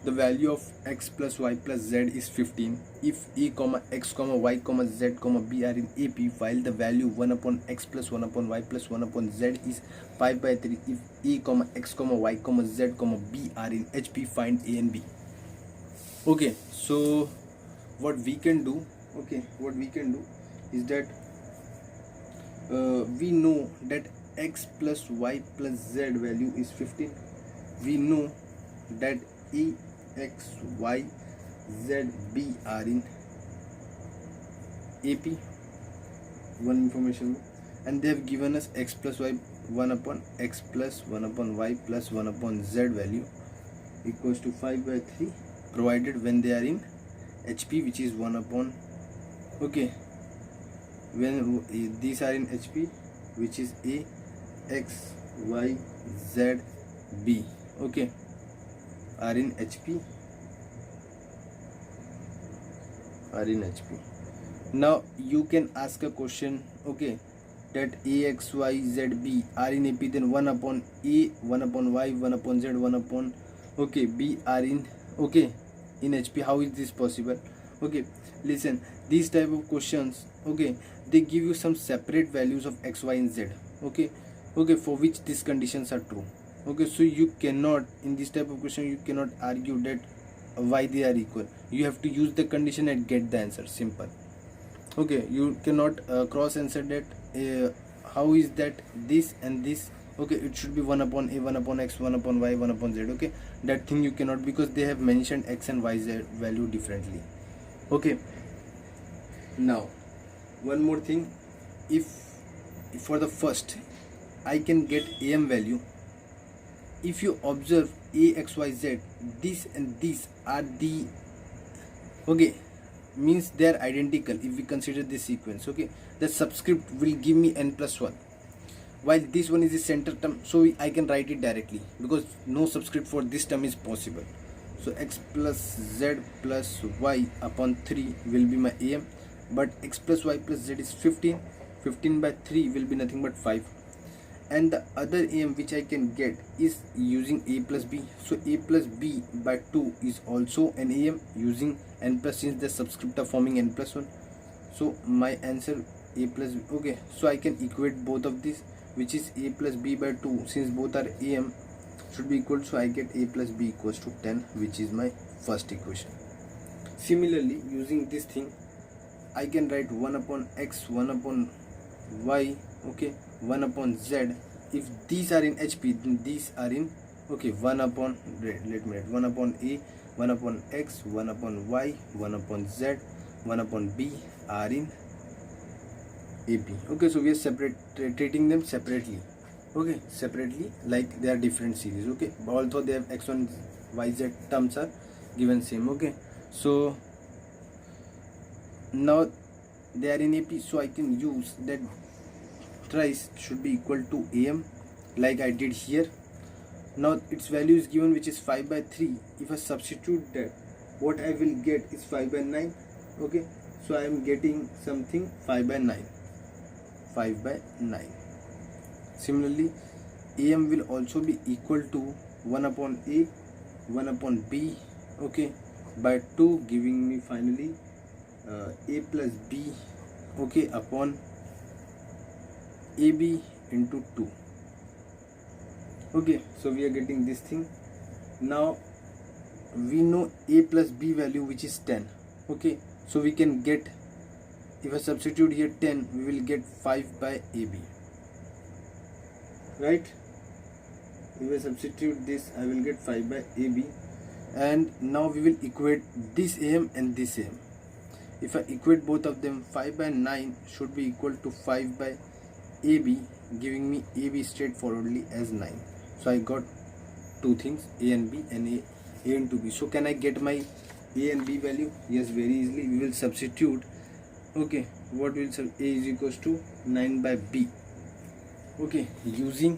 The value of x plus y plus z is 15 if e comma x comma y comma z comma b are in AP, while the value 1 upon x plus 1 upon y plus 1 upon z is 5 by 3 if e comma x comma y comma z comma b are in HP. Find a and b. Okay, so what we can do is that we know that x plus y plus z value is 15. We know that e x y z b are in AP, one information, and they have given us x plus y 1 upon x plus 1 upon y plus 1 upon z value equals to 5 by 3, provided when they are in HP, which is 1 upon, okay, when these are in HP, which is a x y z b, okay, are in HP. Now you can ask a question, okay, that a x y z b are in AP, then 1 upon a, 1 upon y, 1 upon z, 1 upon, okay, b are in, okay, in HP. How is this possible? Okay, listen, these type of questions, okay, they give you some separate values of x, y and z, okay, for which these conditions are true. Okay, so you cannot, in this type of question, you cannot argue that why they are equal. You have to use the condition and get the answer. Simple. Okay, you cannot cross answer that how is that this and this. Okay, it should be 1 upon a, 1 upon x, 1 upon y, 1 upon z. Okay, that thing you cannot, because they have mentioned x and y z value differently. Okay, now one more thing, if for the first I can get am value, if you observe a x y z, this and this are the, okay, means they are identical. If we consider this sequence, okay, the subscript will give me n plus 1, while this one is the center term, so I can write it directly because no subscript for this term is possible. So x plus z plus y upon 3 will be my am, but x plus y plus z is 15 by 3 will be nothing but 5, and the other am which I can get is using a plus b. So a plus b by 2 is also an am using n plus, since the subscript are forming n plus 1. So my answer a plus b. Okay, so I can equate both of these, which is a plus b by 2. Since both are am, should be equal, so I get a plus b equals to 10, which is my first equation. Similarly, using this thing, I can write 1 upon x, 1 upon y, okay, 1 upon z. If these are in HP, then these are in, okay, 1 upon, let me write 1 upon a, 1 upon x, 1 upon y, 1 upon z, 1 upon b are in AP. Okay, so we are separating them separately. Okay, separately, like they are different series. Okay, although they have x1 yz terms are given same. Okay, so now they are in AP, so I can use that thrice should be equal to am, like I did here. Now its value is given, which is 5 by 3. If I substitute that, what I will get is 5 by 9. Okay, so I am getting something 5 by 9. 5 by 9. Similarly, am will also be equal to 1 upon a, 1 upon b, okay, by 2, giving me finally a plus b, okay, upon ab into 2. Okay, so we are getting this thing. Now we know a plus b value, which is 10. Okay, so we can get, if I substitute here 10, we will get 5 by AB, right? If I substitute this, I will get 5 by AB, and now we will equate this AM and this AM. If I equate both of them, 5 by 9 should be equal to 5 by AB, giving me AB straightforwardly as 9. So I got two things, A and B, and A into B. So can I get my A and B value? Yes, very easily. We will substitute. Okay, what will A is equals to 9 by B. Okay, using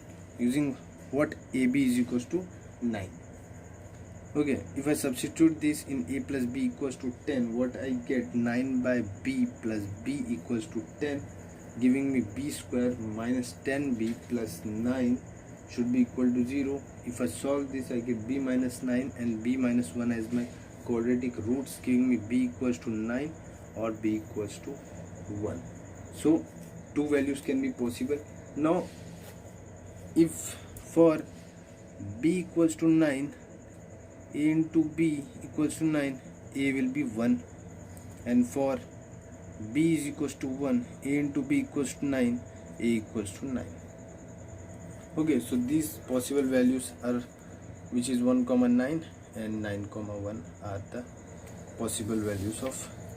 what, AB is equals to 9. Okay, if I substitute this in A plus B equals to 10, what I get, 9 by B plus B equals to 10, giving me B square minus 10B plus 9 should be equal to 0. If I solve this, I get B minus 9 and B minus 1 as my quadratic roots, giving me B equals to 9 or B equals to 1. So two values can be possible. Now if for B equals to 9, A into B equals to 9, A will be 1, and for B is equals to 1, A into B equals to 9, A equals to 9. Okay, so these possible values are, which is 1 comma 9 and 9 comma 1 are the possible values of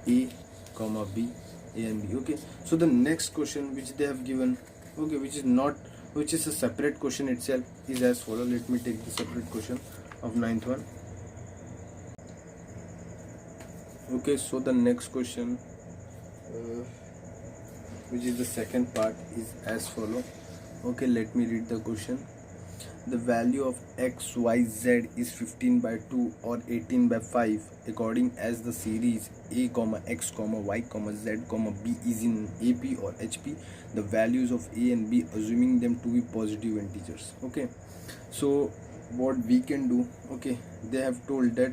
A comma B, A and B. Okay, so the next question which they have given, okay, which is a separate question itself, is as follows. Let me take the separate question of 9th one. Okay, so the next question, which is the second part, is as follow. Okay, let me read the question. The value of x, y, z is 15 by 2 or 18 by 5 according as the series a comma x comma y comma z comma b is in AP or HP. The values of a and b, assuming them to be positive integers. Okay, so what we can do, okay, they have told that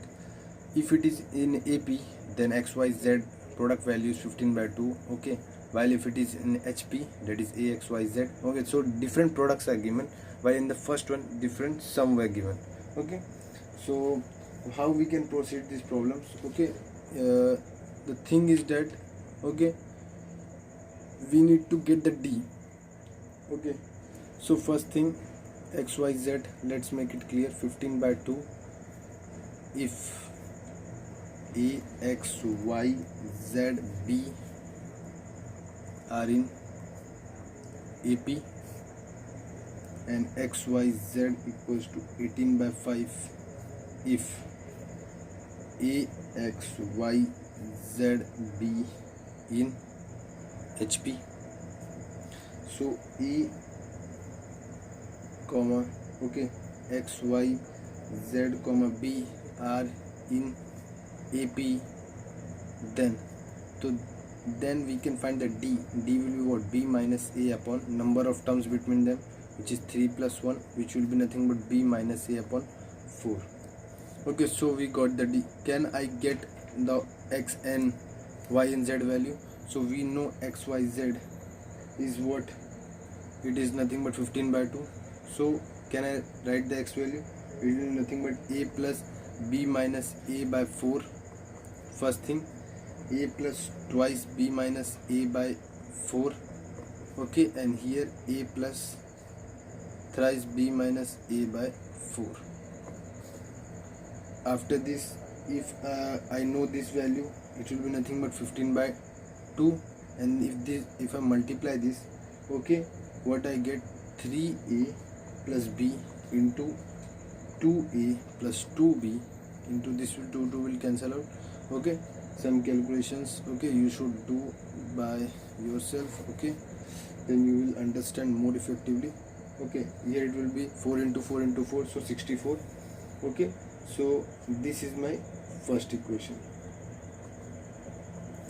if it is in AP, then x, y, z product value is 15 by 2. Okay, while if it is in HP, that is a, x, y, z. Okay, so different products are given, while in the first one different sum were given. Okay, so how we can proceed these problems? Okay, the thing is that, okay, we need to get the D. Okay, so first thing, x, y, z, let's make it clear. 15 by 2, if a, x, y, z, b are in AP and x, y, z equals to 18 by 5 if a, x, y, z, b in HP. So a comma, okay, x, y, z comma b are in AP, then we can find the D. D will be what? B minus A upon number of terms between them, which is 3 plus 1, which will be nothing but B minus A upon 4. Okay, so we got the D. Can I get the x and y and z value? So we know x, y, z is what? It is nothing but 15 by 2. So can I write the x value? It is nothing but a plus b minus a by 4. First thing, a plus twice b minus a by 4. Okay, and here a plus thrice b minus a by 4. After this, if I know this value, it will be nothing but 15 by 2. And if I multiply this, okay, what I get? 3a plus b into 2a plus 2b into this 2 will cancel out. Okay, some calculations, okay, you should do by yourself. Okay, then you will understand more effectively. Okay, here it will be 4 into 4 into 4, so 64. Okay, so this is my first equation.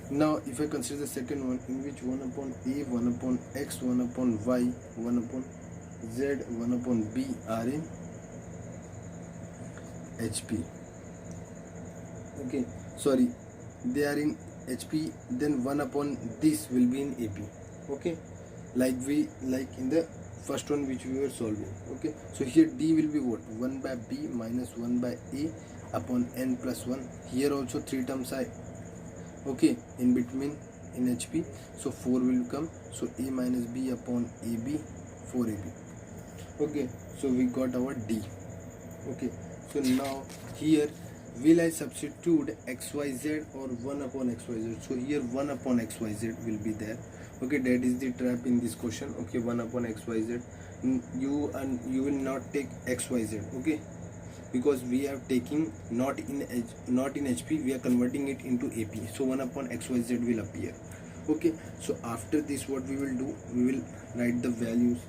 Now if I consider the second one, in which 1 upon a, 1 upon x, 1 upon y, 1 upon z, 1 upon b are in HP. Okay, sorry, they are in HP, then 1 upon this will be in AP. Okay, like in the first one which we were solving. Okay, so here d will be what? 1 by b minus 1 by a upon n plus 1. Here also 3 terms are okay in between in HP, so 4 will come, so a minus b upon ab, 4ab. Okay, so we got our d. Okay, so now here will I substitute xyz or 1 upon xyz? So here 1 upon xyz will be there. Okay, that is the trap in this question. Okay, 1 upon xyz. You will not take xyz. Okay, because we are taking not in HP, we are converting it into AP, so 1 upon xyz will appear. Okay, so after this what we will do, we will write the values.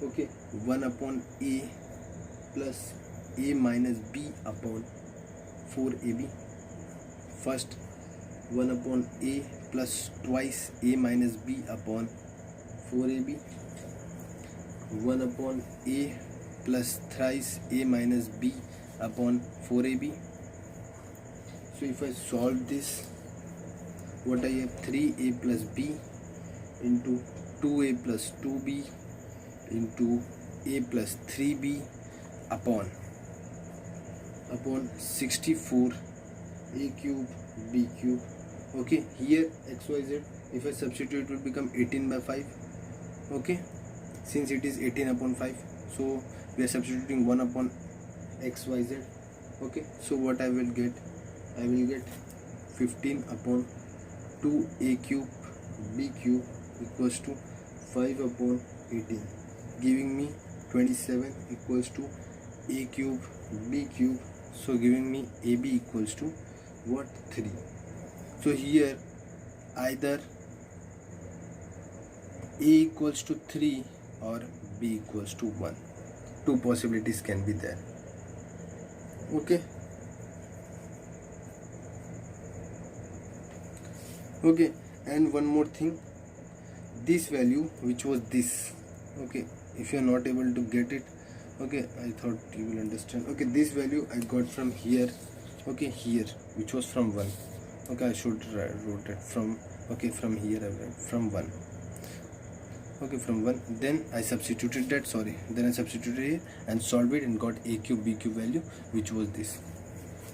Okay, 1 upon a plus a minus b upon 4ab. First, 1 upon a plus twice a minus b upon 4ab. 1 upon a plus thrice a minus b upon 4ab. So if I solve this, what I have? 3a plus b into 2a plus 2b into a plus 3b upon 64 a cube b cube. Okay, here xyz, if I substitute, it will become 18 by 5. Okay, since it is 18 upon 5, so we are substituting 1 upon xyz. Okay, so what I will get? I will get 15 upon 2a cube b cube equals to 5 upon 18, giving me 27 equals to a cube b cube, so giving me ab equals to what? 3. So here either a equals to 3 or b equals to 1. Two possibilities can be there. Okay, okay, and one more thing, this value which was this, okay, if you are not able to get it, okay, I thought you will understand. Okay, this value I got from here. Okay, here, which was from 1. Okay, I should wrote it from, okay, from here I write from 1. Okay, from 1, then I substituted that, sorry, then I substituted here and solved it and got a cube b cube value, which was this.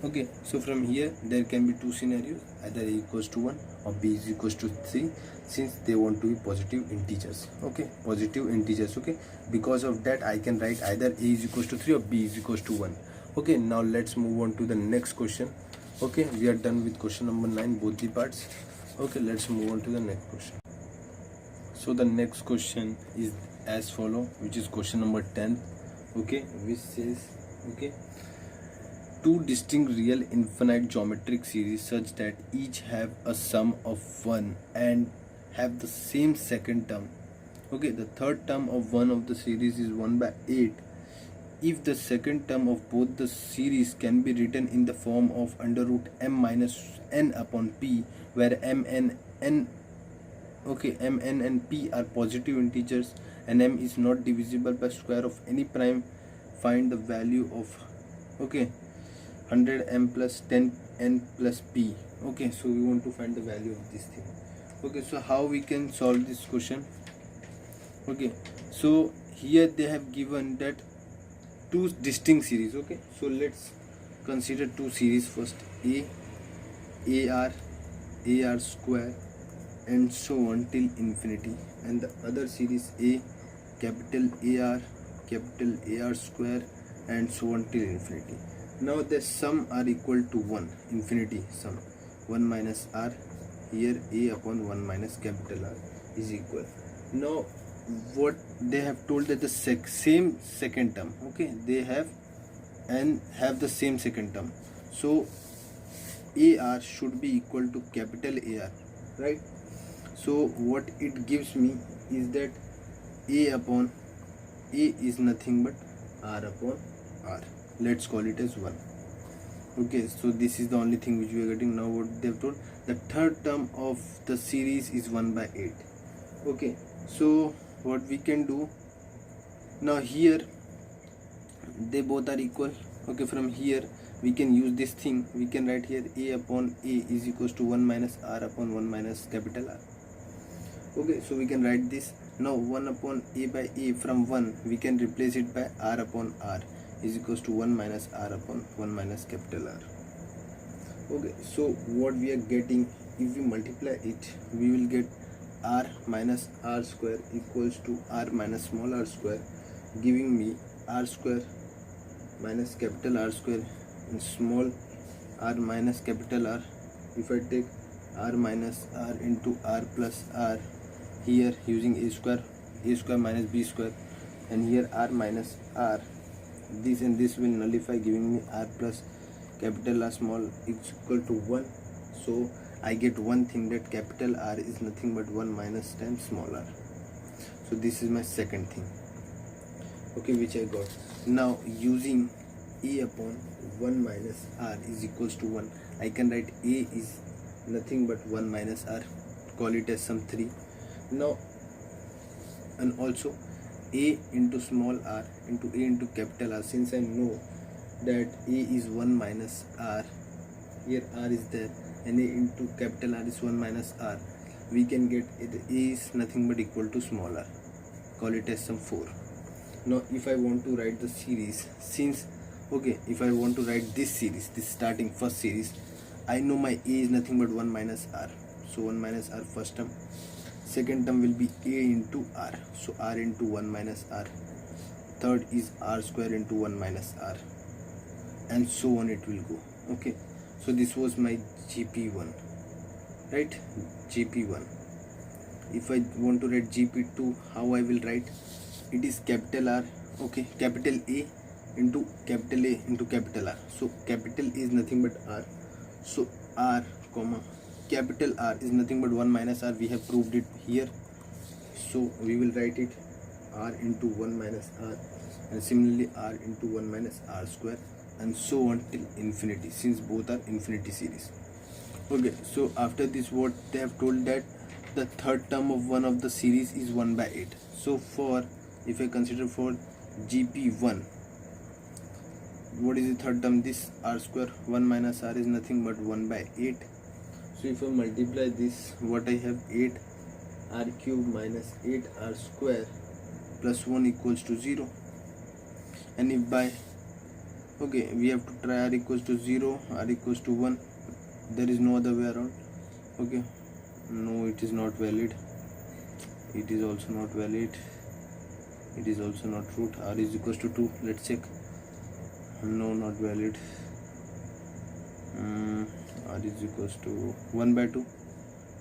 Okay, so from here there can be two scenarios, either a equals to 1 or b is equals to 3, since they want to be positive integers. Okay, positive integers. Okay, because of that I can write either a is equals to 3 or b is equals to 1. Okay, now let's move on to the next question. Okay, we are done with question number 9, both the parts. Okay, let's move on to the next question. So the next question is as follow, which is question number 10. Okay, which says, okay, two distinct real infinite geometric series such that each have a sum of 1 and have the same second term. Okay, the third term of one of the series is 1 by 8. If the second term of both the series can be written in the form of under root m minus n upon p, where m and n, okay, m, n and p are positive integers and m is not divisible by square of any prime, find the value of, okay, 100 m plus 10 n plus p. Okay, so we want to find the value of this thing. Okay, so how we can solve this question? Okay, so here they have given that two distinct series. Okay, so let's consider two series first: ar square, and so on till infinity, and the other series capital ar square, and so on till infinity. Now the sum are equal to 1, infinity sum, 1 minus r, here a upon 1 minus capital R is equal. Now what they have told that the same second term, okay, they have the same second term, so ar should be equal to capital AR, right? So what it gives me is that a upon a is nothing but r upon r. Let's call it as 1. Okay, so this is the only thing which we are getting. Now what they have told, the third term of the series is 1 by 8. Okay, so what we can do now, here they both are equal. Okay, from here we can use this thing, we can write here a upon a is equals to 1 minus r upon 1 minus capital R. Okay, so we can write this. Now 1 upon a by a, from 1 we can replace it by r upon r is equals to 1 minus r upon 1 minus capital R. Okay, so what we are getting, if we multiply it, we will get r minus r square equals to r minus small r square, giving me r square minus capital R square and small r minus capital R. If I take r minus r into r plus r, here using a square minus b square, and here r minus r, this and this will nullify, giving me r plus capital R small is equal to 1. So I get one thing, that capital R is nothing but 1 minus times small r. So this is my second thing, okay, which I got. Now using a upon 1 minus r is equals to 1, I can write a is nothing but 1 minus r, call it as some 3. Now, and also a into small r into a into capital R, since I know that a is 1 minus r, here r is there, and a into capital R is 1 minus r, we can get it, a is nothing but equal to small r, call it as some 4. Now if I want to write the series, since okay, if I want to write this series, this starting first series, I know my a is nothing but 1 minus r, so 1 minus r first term, second term will be a into r, so r into 1 minus r, third is r square into 1 minus r, and so on it will go. Okay, so this was my GP1, right? GP1. If I want to write GP2, how I will write? It is capital R, okay, capital A into capital R. So capital A is nothing but R, so R comma capital R is nothing but 1 minus R. We have proved it here, so we will write it R into 1 minus R, and similarly R into 1 minus R square, and so on till infinity, since both are infinity series. Okay, so after this, what they have told, that the third term of one of the series is 1 by 8. So for, if I consider for GP1, what is the third term? This r square, 1 minus r is nothing but 1 by 8. So if I multiply this, what I have, 8 r cube minus 8 r square plus 1 equals to 0. And if by, okay, we have to try r equals to 0, r equals to 1, there is no other way around. Okay, no, it is not valid, it is also not valid, it is also not root. R is equals to 2, let's check. No, not valid. R is equals to 1 by 2,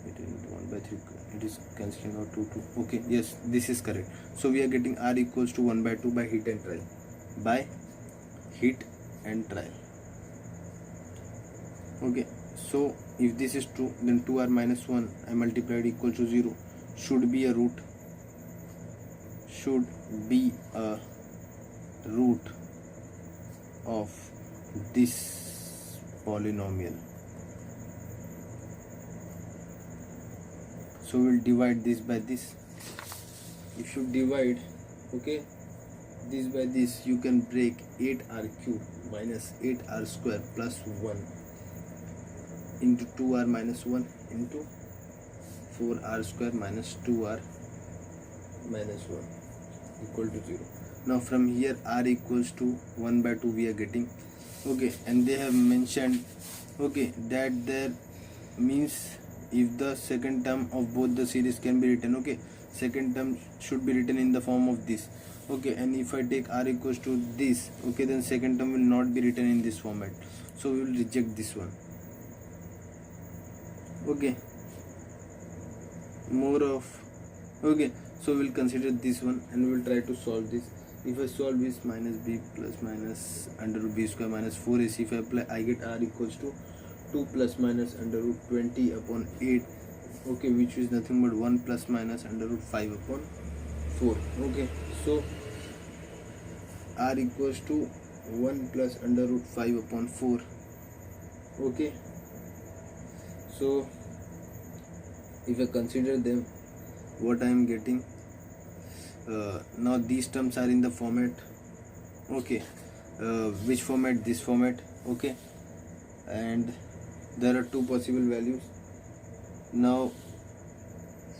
it is 1 by 3, it is cancelling out 2. Okay, yes, this is correct. So we are getting R equals to 1 by 2 by heat and trial, by heat and trial. Okay, so if this is true, then 2r minus 1 I multiplied equal to 0 should be a root, of this polynomial. So we'll divide this by this. If you divide, okay, this by this, you can break 8r cube minus 8r square plus 1 into 2r minus 1 into 4r square minus 2r minus 1 equal to 0. Now from here r equals to 1 by 2 we are getting. Okay, and they have mentioned, okay, that there means if the second term of both the series can be written, okay, second term should be written in the form of this. Okay, and if I take r equals to this, okay, then second term will not be written in this format, so we will reject this one. Okay, more of, okay, so we'll consider this one and we'll try to solve this. If I solve this, minus b plus minus under root b square minus 4ac, if I apply, I get r equals to 2 plus minus under root 20 upon 8, okay, which is nothing but 1 plus minus under root 5 upon 4. Okay, so r equals to 1 plus under root 5 upon 4. Okay, so if I consider them, what I am getting, now these terms are in the format, okay, which format? This format. Okay, and there are two possible values. Now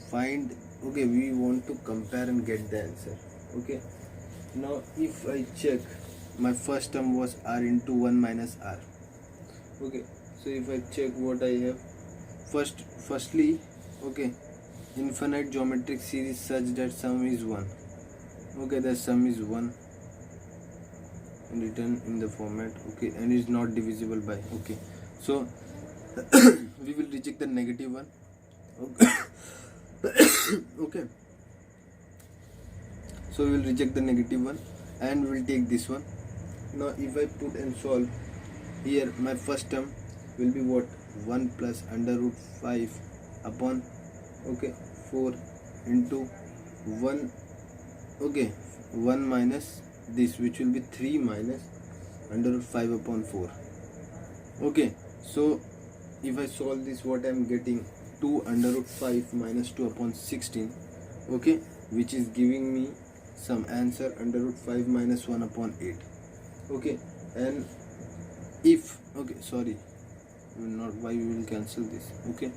find, okay, we want to compare and get the answer. Okay, now if I check, my first term was r into 1 minus r. Okay, so if I check what I have, firstly, okay, infinite geometric series such that sum is 1. Okay, the sum is 1 written in the format, okay, and is not divisible by, okay, so we will reject the negative one. Okay. Okay, so we will reject the negative one and we will take this one. Now if I put and solve, here my first term will be what? 1 plus under root 5 upon, okay, 4 into 1, okay, 1 minus this, which will be 3 minus under root 5 upon 4. Okay, so if I solve this, what I am getting? 2 under root 5 minus 2 upon 16, okay, which is giving me some answer under root 5 minus 1 upon 8. Okay, and if, okay, sorry, not, why we will cancel this. Okay,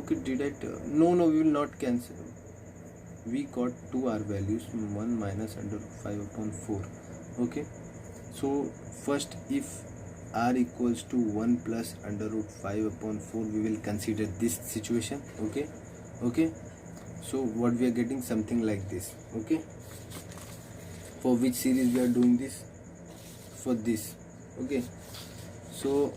okay, did I no, we will not cancel. We got two r values, 1 minus under root 5 upon 4. Okay, so first, if r equals to 1 plus under root 5 upon 4, we will consider this situation. Okay, okay, so what we are getting, something like this. Okay, for which series we are doing this? For this. Okay, so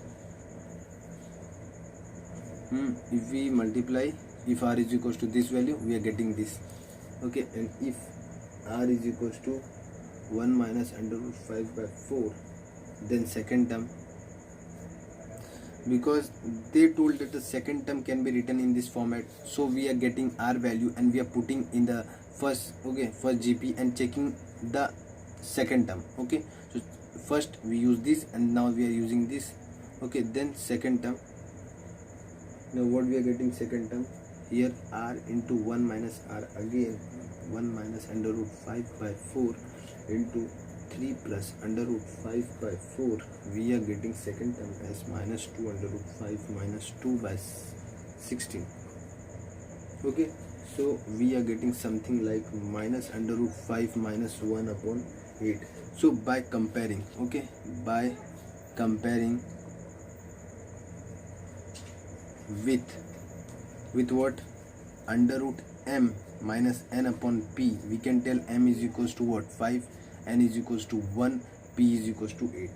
if we multiply, if r is equals to this value, we are getting this. Okay, and if r is equals to 1 minus under root 5 by 4, then second term, because they told that the second term can be written in this format, so we are getting r value and we are putting in the first, okay, first GP and checking the second term. Okay, so first we use this and now we are using this. Okay, then second term, now what we are getting second term, here r into 1 minus r, again 1 minus under root 5 by 4 into 3 plus under root 5 by 4, we are getting second term as minus 2 under root 5 minus 2 by 16. Okay, so we are getting something like minus under root 5 minus 1 upon 8. So by comparing, okay, by comparing with what? Under root m minus n upon p, we can tell m is equals to what? 5, n is equals to 1, p is equals to 8.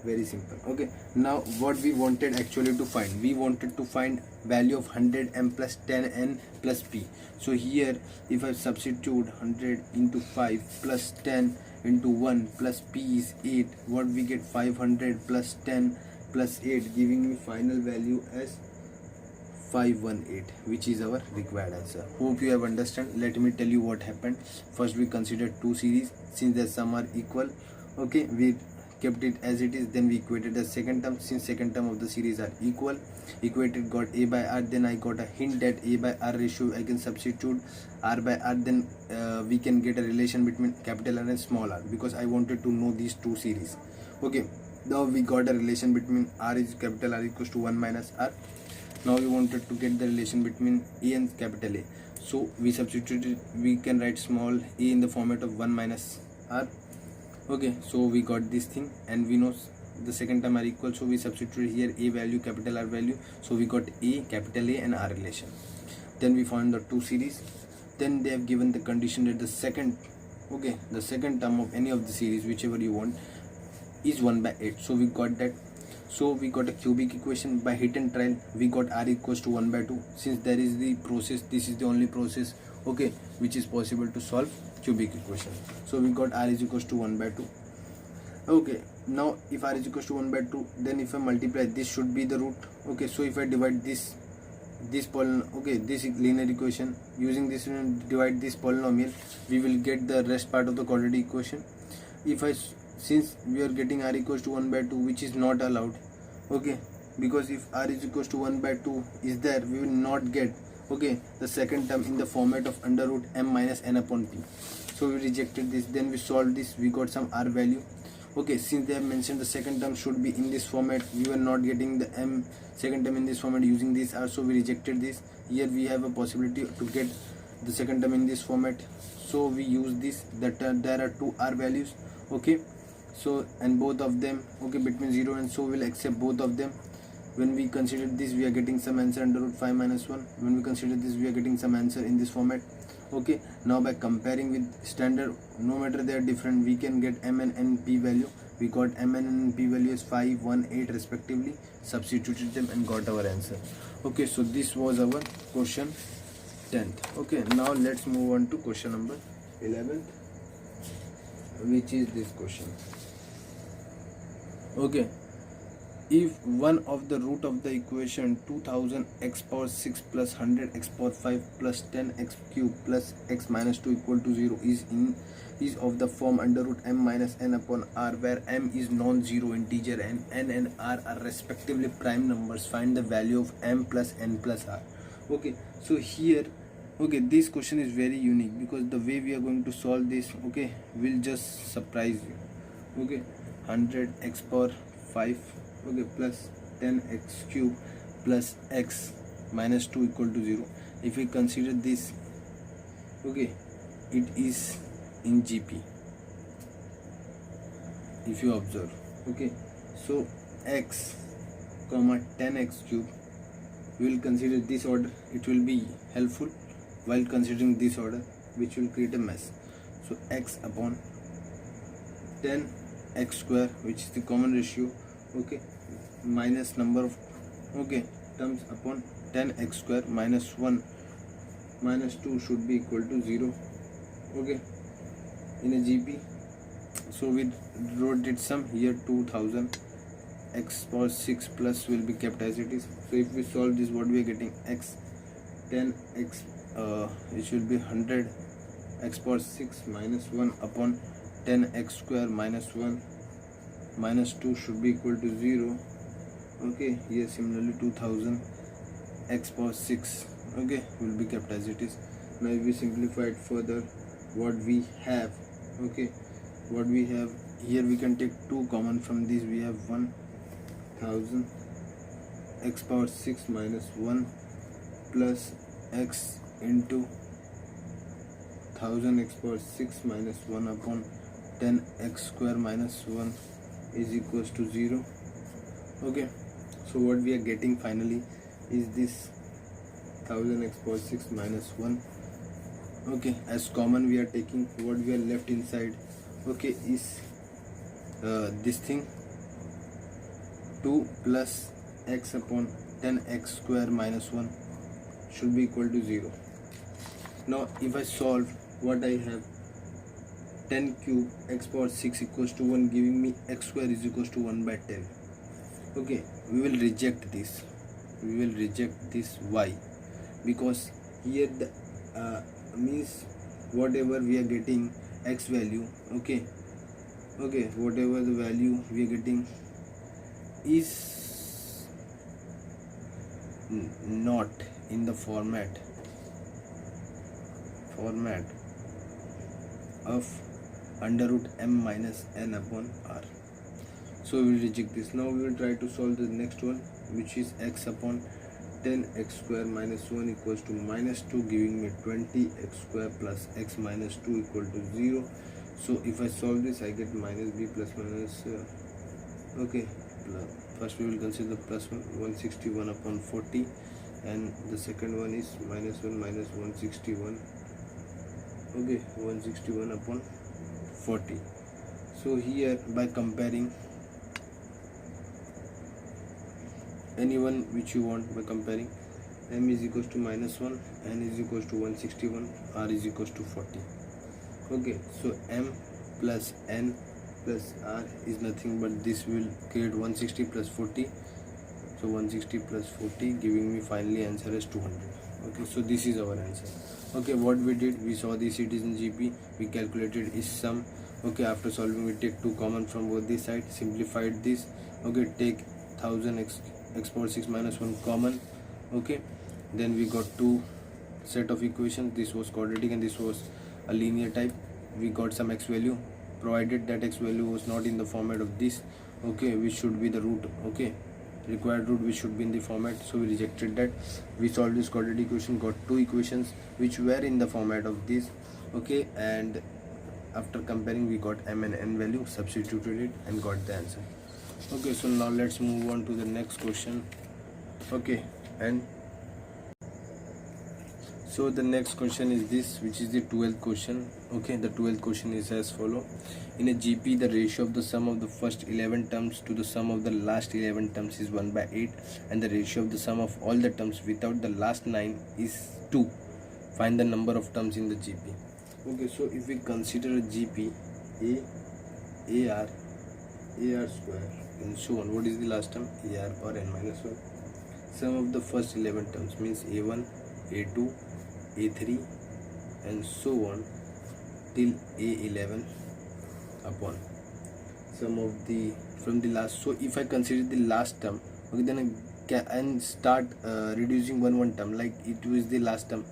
Very simple. Okay, now what we wanted actually to find, we wanted to find value of 100m plus 10n plus p. So here if I substitute 100 into 5 plus 10 into 1 plus p is 8, what we get? 500 plus 10 plus 8, giving me final value as 518, which is our required answer. Hope you have understand. Let me tell you what happened. First we considered two series, since the sum are equal, okay, we kept it as it is. Then we equated the second term, since second term of the series are equal, equated, got a by r. Then I got a hint that a by r ratio, I can substitute r by r, then we can get a relation between capital R and small r, because I wanted to know these two series. Okay, now we got a relation between r is capital R equals to 1 minus r. Now we wanted to get the relation between a and capital A. So we substituted, we can write small a in the format of 1 minus r. Okay, so we got this thing, and we know the second term are equal, so we substituted here a value, capital R value, so we got a, capital A and R relation. Then we found the two series. Then they have given the condition that the second term of any of the series, whichever you want, is 1 by 8. So we got that. So we got a cubic equation. By hit and trial we got r equals to 1 by 2. Since there is the process, this is the only process, okay, which is possible to solve cubic equation. So we got r is equals to 1 by 2. Okay, now if r is equals to 1 by 2, then if I multiply, this should be the root. Okay, so if I divide this this linear equation using this and divide this polynomial, we will get the rest part of the quadratic equation. Since we are getting r equals to 1 by 2, which is not allowed, okay, because if r is equals to 1 by 2 is there, we will not get, okay, the second term in the format of under root m minus n upon p. So we rejected this. Then we solved this, we got some r value. Okay, since they have mentioned the second term should be in this format, we were not getting the m second term in this format using this r, so we rejected this. Here we have a possibility to get the second term in this format, so we use this, that there are two r values, okay, so and both of them, okay, between 0 and, so we'll accept both of them. When we consider this, we are getting some answer under root 5 minus 1. When we consider this, we are getting some answer in this format. Okay, now by comparing with standard, no matter they are different, we can get m and n p value. We got m and n p value as 5, 1, 8 respectively, substituted them and got our answer. Okay, so this was our question 10th. Okay, now let's move on to question number 11th, which is this question. Okay, if one of the root of the equation 2000 x power 6 plus 100 x power 5 plus 10 x cube plus x minus 2 equal to 0 is of the form under root m minus n upon r, where m is non-zero integer and n and r are respectively prime numbers, find the value of m plus n plus r. Okay, so here, okay, this question is very unique because the way we are going to solve this, okay, will just surprise you. Okay, 100 x power 5, okay, plus 10x cube plus x minus 2 equal to 0. If we consider this, okay, it is in GP, if you observe. Okay, so x comma 10x cube, we will consider this order. It will be helpful while considering this order, which will create a mess. So x upon 10x square, which is the common ratio, okay, minus number of, okay, terms upon 10x square minus 1 minus 2 should be equal to 0. Okay, in a GP, so we wrote it sum here, 2000 x power 6 plus will be kept as it is. So if we solve this, what we are getting, x 10x which will be 100 x power 6 minus 1 upon 10x square minus 1 minus 2 should be equal to 0. Okay, here similarly 2000 x power 6, okay, will be kept as it is. Now if we simplify it further, what we have, okay, what we have here, we can take 2 common from this. We have 1000 x power 6 minus 1 plus x into 1000 x power 6 minus 1 upon 10x square minus 1 is equals to 0. Okay, so what we are getting finally is this 1000 x power 6 minus 1. Okay, as common we are taking, what we are left inside, okay, is this thing 2 plus x upon 10x square minus 1 should be equal to 0. Now if I solve, what I have, 10 cube x power 6 equals to 1, giving me x square is equals to 1 by 10. Okay, we will reject this. Why? Because here the means whatever we are getting x value, okay, whatever the value we are getting is not in the format of under root m minus n upon r. So we will reject this. Now we will try to solve the next one, which is x upon 10x square minus 1 equals to minus 2, giving me 20x square plus x minus 2 equal to 0. So if I solve this, I get minus b plus minus okay, first we will consider plus 161 upon 40, and the second one is minus 1 minus 161, okay, 161 upon 40. So here by comparing anyone which you want, by comparing m is equals to minus 1, n is equals to 161, r is equals to 40. Okay, so m plus n plus r is nothing but this will create 160 plus 40. So 160 plus 40 giving me finally answer as 200. Okay, so this is our answer. Okay, what we did, we saw this, it is in GP, we calculated its sum. Okay, after solving we take 2 common from both these sides, simplified this. Okay, take 1000 x power 6 minus 1 common. Okay, then we got 2 set of equations, this was quadratic and this was a linear type. We got some x value, provided that x value was not in the format of this, okay, which should be the root, okay, required root which should be in the format, so we rejected that. We solved this quadratic equation, got 2 equations which were in the format of this, okay, and after comparing we got m and n value, substituted it and got the answer. Okay, so now let's move on to the next question. Okay, and so the next question is this, which is the 12th question. Okay, the 12th question is as follow. In a GP, the ratio of the sum of the first 11 terms to the sum of the last 11 terms is 1/8, and the ratio of the sum of all the terms without the last 9 is 2. Find the number of terms in the GP. Okay, so if we consider a GP, AR square and so on, what is the last term? AR power n minus 1. Sum of the first 11 terms means A1, A2, A3 and so on till A11 upon sum of the from the last. So if I consider the last term, okay, then I can start reducing one term, like it was the last term,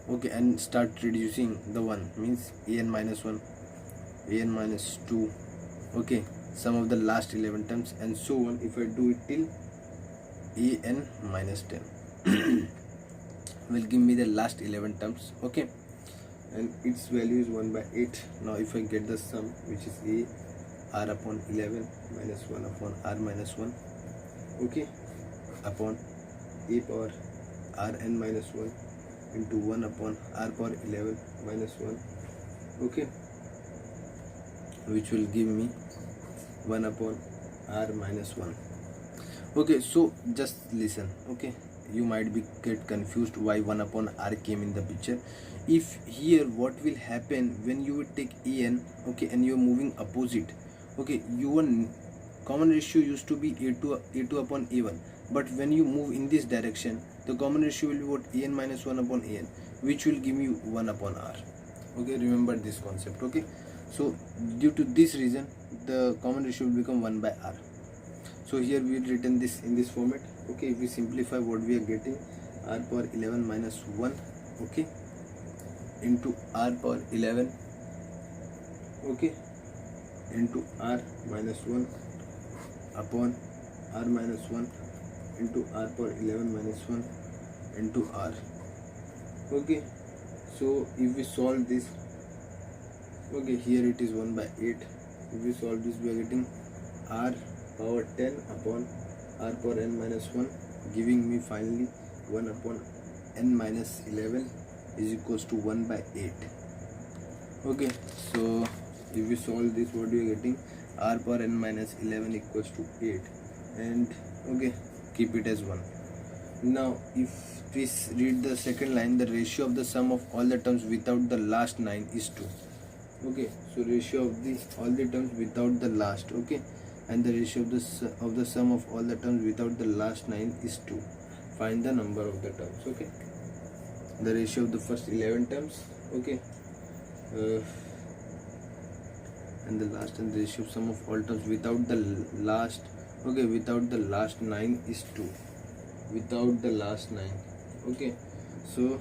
okay, and start reducing the one, means an minus 1, an minus 2, okay, sum of the last 11 terms and so on. If I do it till an minus 10 will give me the last 11 terms, okay, and its value is 1/8. Now if I get the sum, which is a r upon 11 minus 1 upon r minus 1, okay, upon a power r n minus 1 into 1 upon r power 11 minus 1, okay, which will give me 1 upon r minus 1. Okay, so just listen, okay, you might be get confused why 1 upon r came in the picture. If here what will happen when you would take an, okay, and you're moving opposite, okay, your common ratio used to be a2 upon a1, but when you move in this direction, the common ratio will be what? An minus 1 upon an, which will give you 1 upon r. Okay, remember this concept. Okay, so due to this reason the common ratio will become 1/r. So here we will written this in this format. Okay, if we simplify, what we are getting, r power 11 minus 1, okay, into r power 11, okay, into r minus 1 upon r minus 1 into r power 11 minus 1 into r. Okay, so if we solve this, okay, here it is 1/8. If we solve this, we are getting r power 10 upon r power n minus 1, giving me finally 1 upon n minus 11 is equals to 1/8. Okay, so if we solve this, what we are getting, r power n minus 11 equals to 8, and okay, keep it as 1. Now if we read the second line, the ratio of the sum of all the terms without the last 9 is 2. Okay, so ratio of the all the terms without the last, okay, and the ratio of the sum of all the terms without the last 9 is 2. Find the number of the terms. Okay, the ratio of the first 11 terms, okay, and the last, and the ratio of sum of all terms without the last, okay, without the last 9 is 2, without the last 9. Okay, so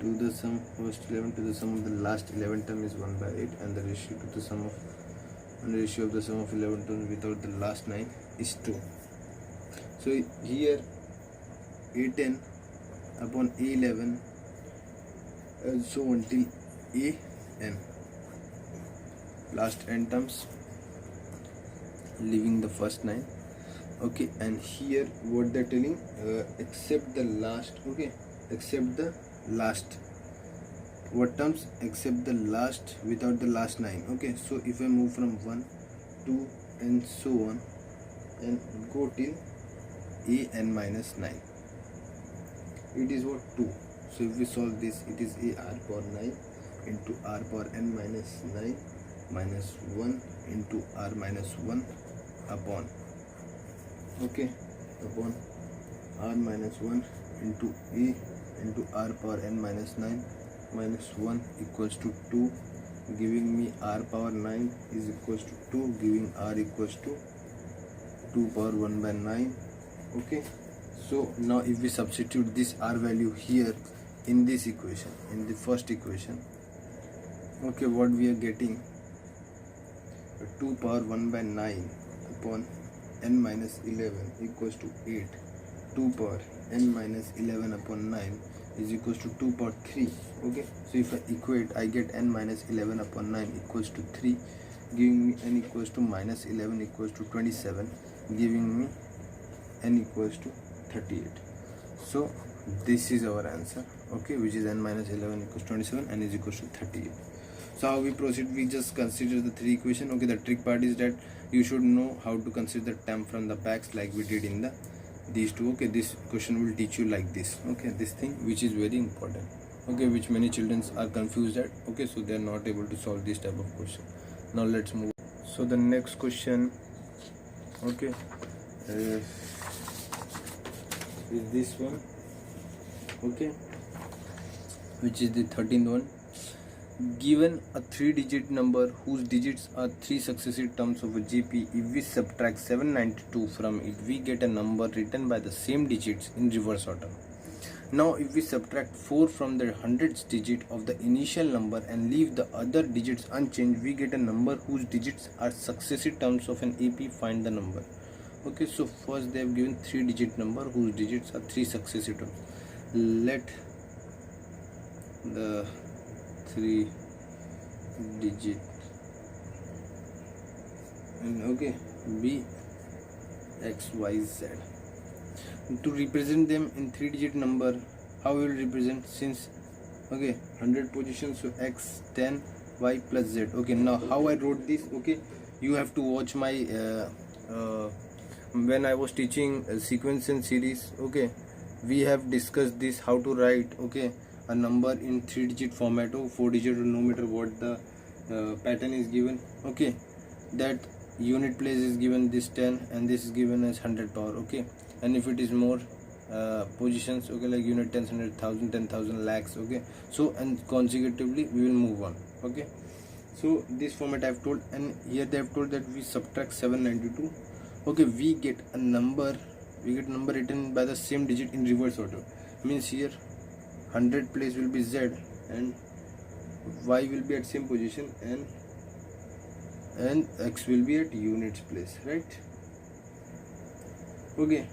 to the sum first 11 to the sum of the last 11 term is 1/8, and the ratio to the sum of, and the ratio of the sum of 11 terms without the last 9 is 2. So here a10 upon a11 and so until an. Last n terms, leaving the first 9. Okay, and here what they're telling, except the last. Okay, except the last. What terms? Except the last, without the last 9. Okay, so if I move from 1, 2 and so on and go till an minus 9, it is what? 2. So if we solve this, it is a r power 9 into r power n minus 9 minus 1 into r minus 1 upon, okay, upon r minus 1 into a into r power n minus 9 minus 1 equals to 2, giving me r power 9 is equals to 2, giving r equals to 2 power 1 by 9. Okay, so now if we substitute this r value here in this equation, in the first equation, okay, what we are getting, 2 power 1 by 9 upon n minus 11 equals to 8. 2 power n minus 11 upon 9 is equals to 2 power 3. Okay, so if I equate, I get n minus 11 upon 9 equals to 3, giving me n equals to minus 11 equals to 27, giving me n equals to 38. So this is our answer, okay, which is n minus 11 equals 27, n is equals to 38. So how we proceed? We just consider the 3 equation. Okay, the trick part is that you should know how to consider the term from the backs like we did in the these two. Okay, this question will teach you like this. Okay, this thing which is very important, okay, which many children are confused at. Okay, so they are not able to solve this type of question. Now let's move. So the next question, okay, is this one, okay, which is the 13th one. Given a 3-digit number whose digits are 3 successive terms of a GP, if we subtract 792 from it, we get a number written by the same digits in reverse order. Now if we subtract 4 from the hundredths digit of the initial number and leave the other digits unchanged, we get a number whose digits are successive terms of an AP. Find the number. Okay, so first they have given 3-digit number whose digits are 3 successive terms. Let the 3-digit and okay be x, y, z. To represent them in 3-digit number, how we will represent? Since okay 100 positions, so x 10 y plus z. Okay, now how I wrote this, okay, you have to watch my when I was teaching sequence and series. Okay, we have discussed this, how to write, okay, a number in 3-digit format or 4-digit, or no matter what the pattern is given. Okay, that unit place is given this 10 and this is given as 100 power. Okay, and if it is more positions, okay, like unit 10, 100,000, 10,000, lakhs. Okay, so and consecutively we will move on. Okay, so this format I have told, and here they have told that we subtract 792. Okay, we get a number, written by the same digit in reverse order. Means here 100 place will be z and y will be at same position and x will be at units place, right? Okay,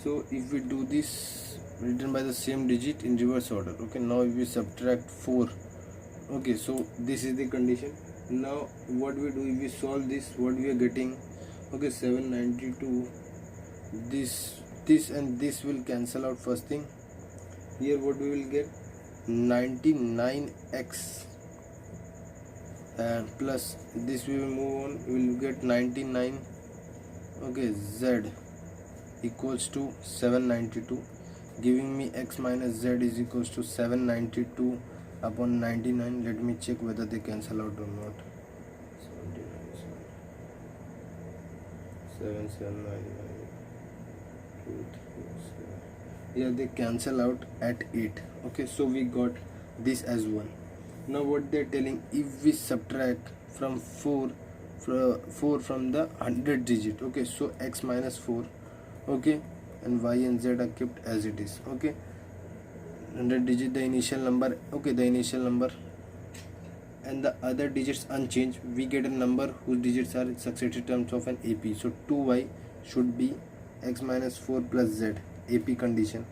so if we do this, written by the same digit in reverse order. Okay, now if we subtract 4, okay, so this is the condition. Now what we do, if we solve this, what we are getting, okay, 792, this and this will cancel out. First thing, here what we will get, 99x and plus this we will move on, we will get 99, okay, z equals to 792, giving me x minus z is equals to 792 upon 99. Let me check whether they cancel out or not. 7, 7, 9, 2, 3, 7. Yeah, they cancel out at 8. Okay, so we got this as 1. Now what they're telling, if we subtract from 4 from the 100 digit, okay, so x minus 4, okay, and y and z are kept as it is. Okay, 100 digit the initial number, okay, the initial number, and the other digits unchanged, we get a number whose digits are successive terms of an AP. So 2y should be x minus 4 plus z, AP condition.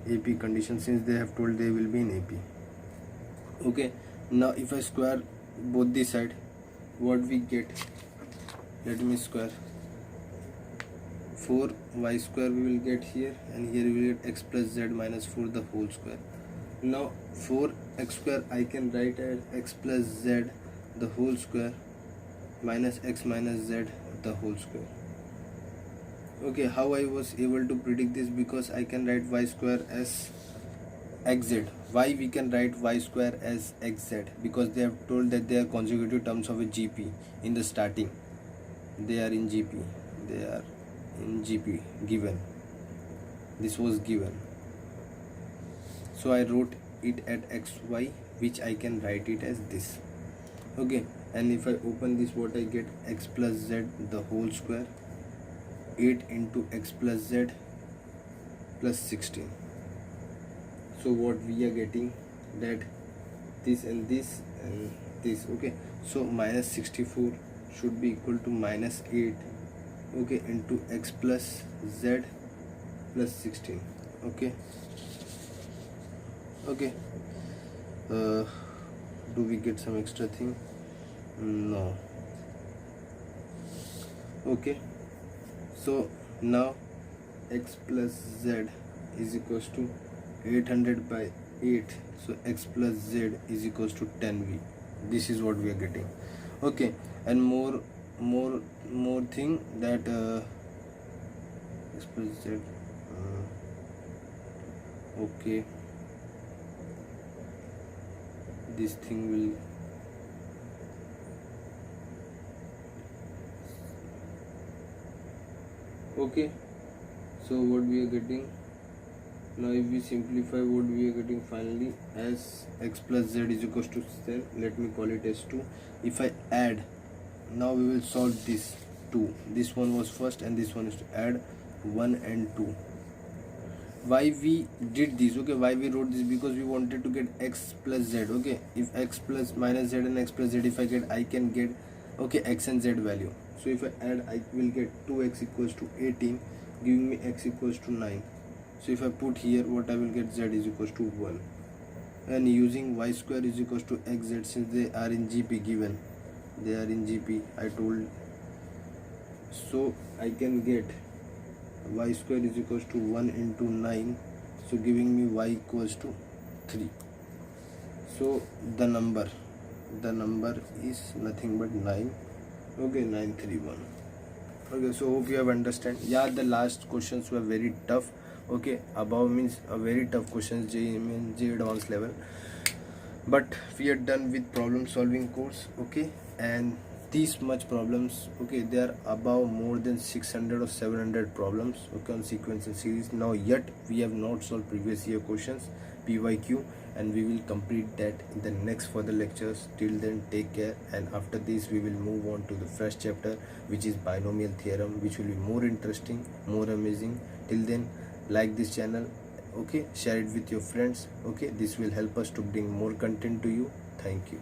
AP condition, since they have told they will be in AP. Okay, now if I square both the side, what we get? Let me square. 4y square we will get here, and here we will get x plus z minus 4 the whole square. Now 4x square I can write as x plus z the whole square minus x minus z the whole square. Okay, how I was able to predict this? Because I can write y square as xz. Why we can write y square as xz? Because they have told that they are consecutive terms of a GP in the starting. They are in GP. They are in GP given. This was given. So I wrote it at xy, which I can write it as this. Okay, and if I open this, what I get? X plus z the whole square, 8 into x plus z plus 16. So what we are getting, that this and this and this. Okay, so minus 64 should be equal to minus 8, okay, into x plus z plus 16. Okay, okay. Do we get some extra thing? No. Okay, so now x plus z is equals to 800 by 8, so x plus z is equals to 10v. This is what we are getting. Okay, and more thing, that x plus z, okay, this thing will, okay. So what we are getting now, if we simplify, what we are getting finally as x plus z is equals to 10, let me call it as 2. If I add, now we will solve this 2. This one was first and this one is to add 1 and 2. Why we did this? Okay, why we wrote this? Because we wanted to get x plus z. Okay, if x plus minus z and x plus z, if I get, I can get, okay, x and z value. So if I add, I will get 2x equals to 18, giving me x equals to 9. So if I put here, what I will get, z is equals to 1. And using y square is equals to xz, since they are in GP given, they are in GP, I told. So I can get y square is equals to 1 into 9, so giving me y equals to 3. So the number is nothing but 9. Okay, 931. Okay, so hope you have understand. Yeah, the last questions were very tough. Okay, above means a very tough questions, J advanced level, but we are done with problem solving course. Okay, and these much problems, okay, they are above more than 600 or 700 problems, okay, on sequence and series. Now yet we have not solved previous year questions, PYQ, and we will complete that in the next further lectures. Till then, take care, and after this we will move on to the fresh chapter, which is binomial theorem, which will be more interesting, more amazing. Till then, like this channel, okay, share it with your friends. Okay, this will help us to bring more content to you. Thank you.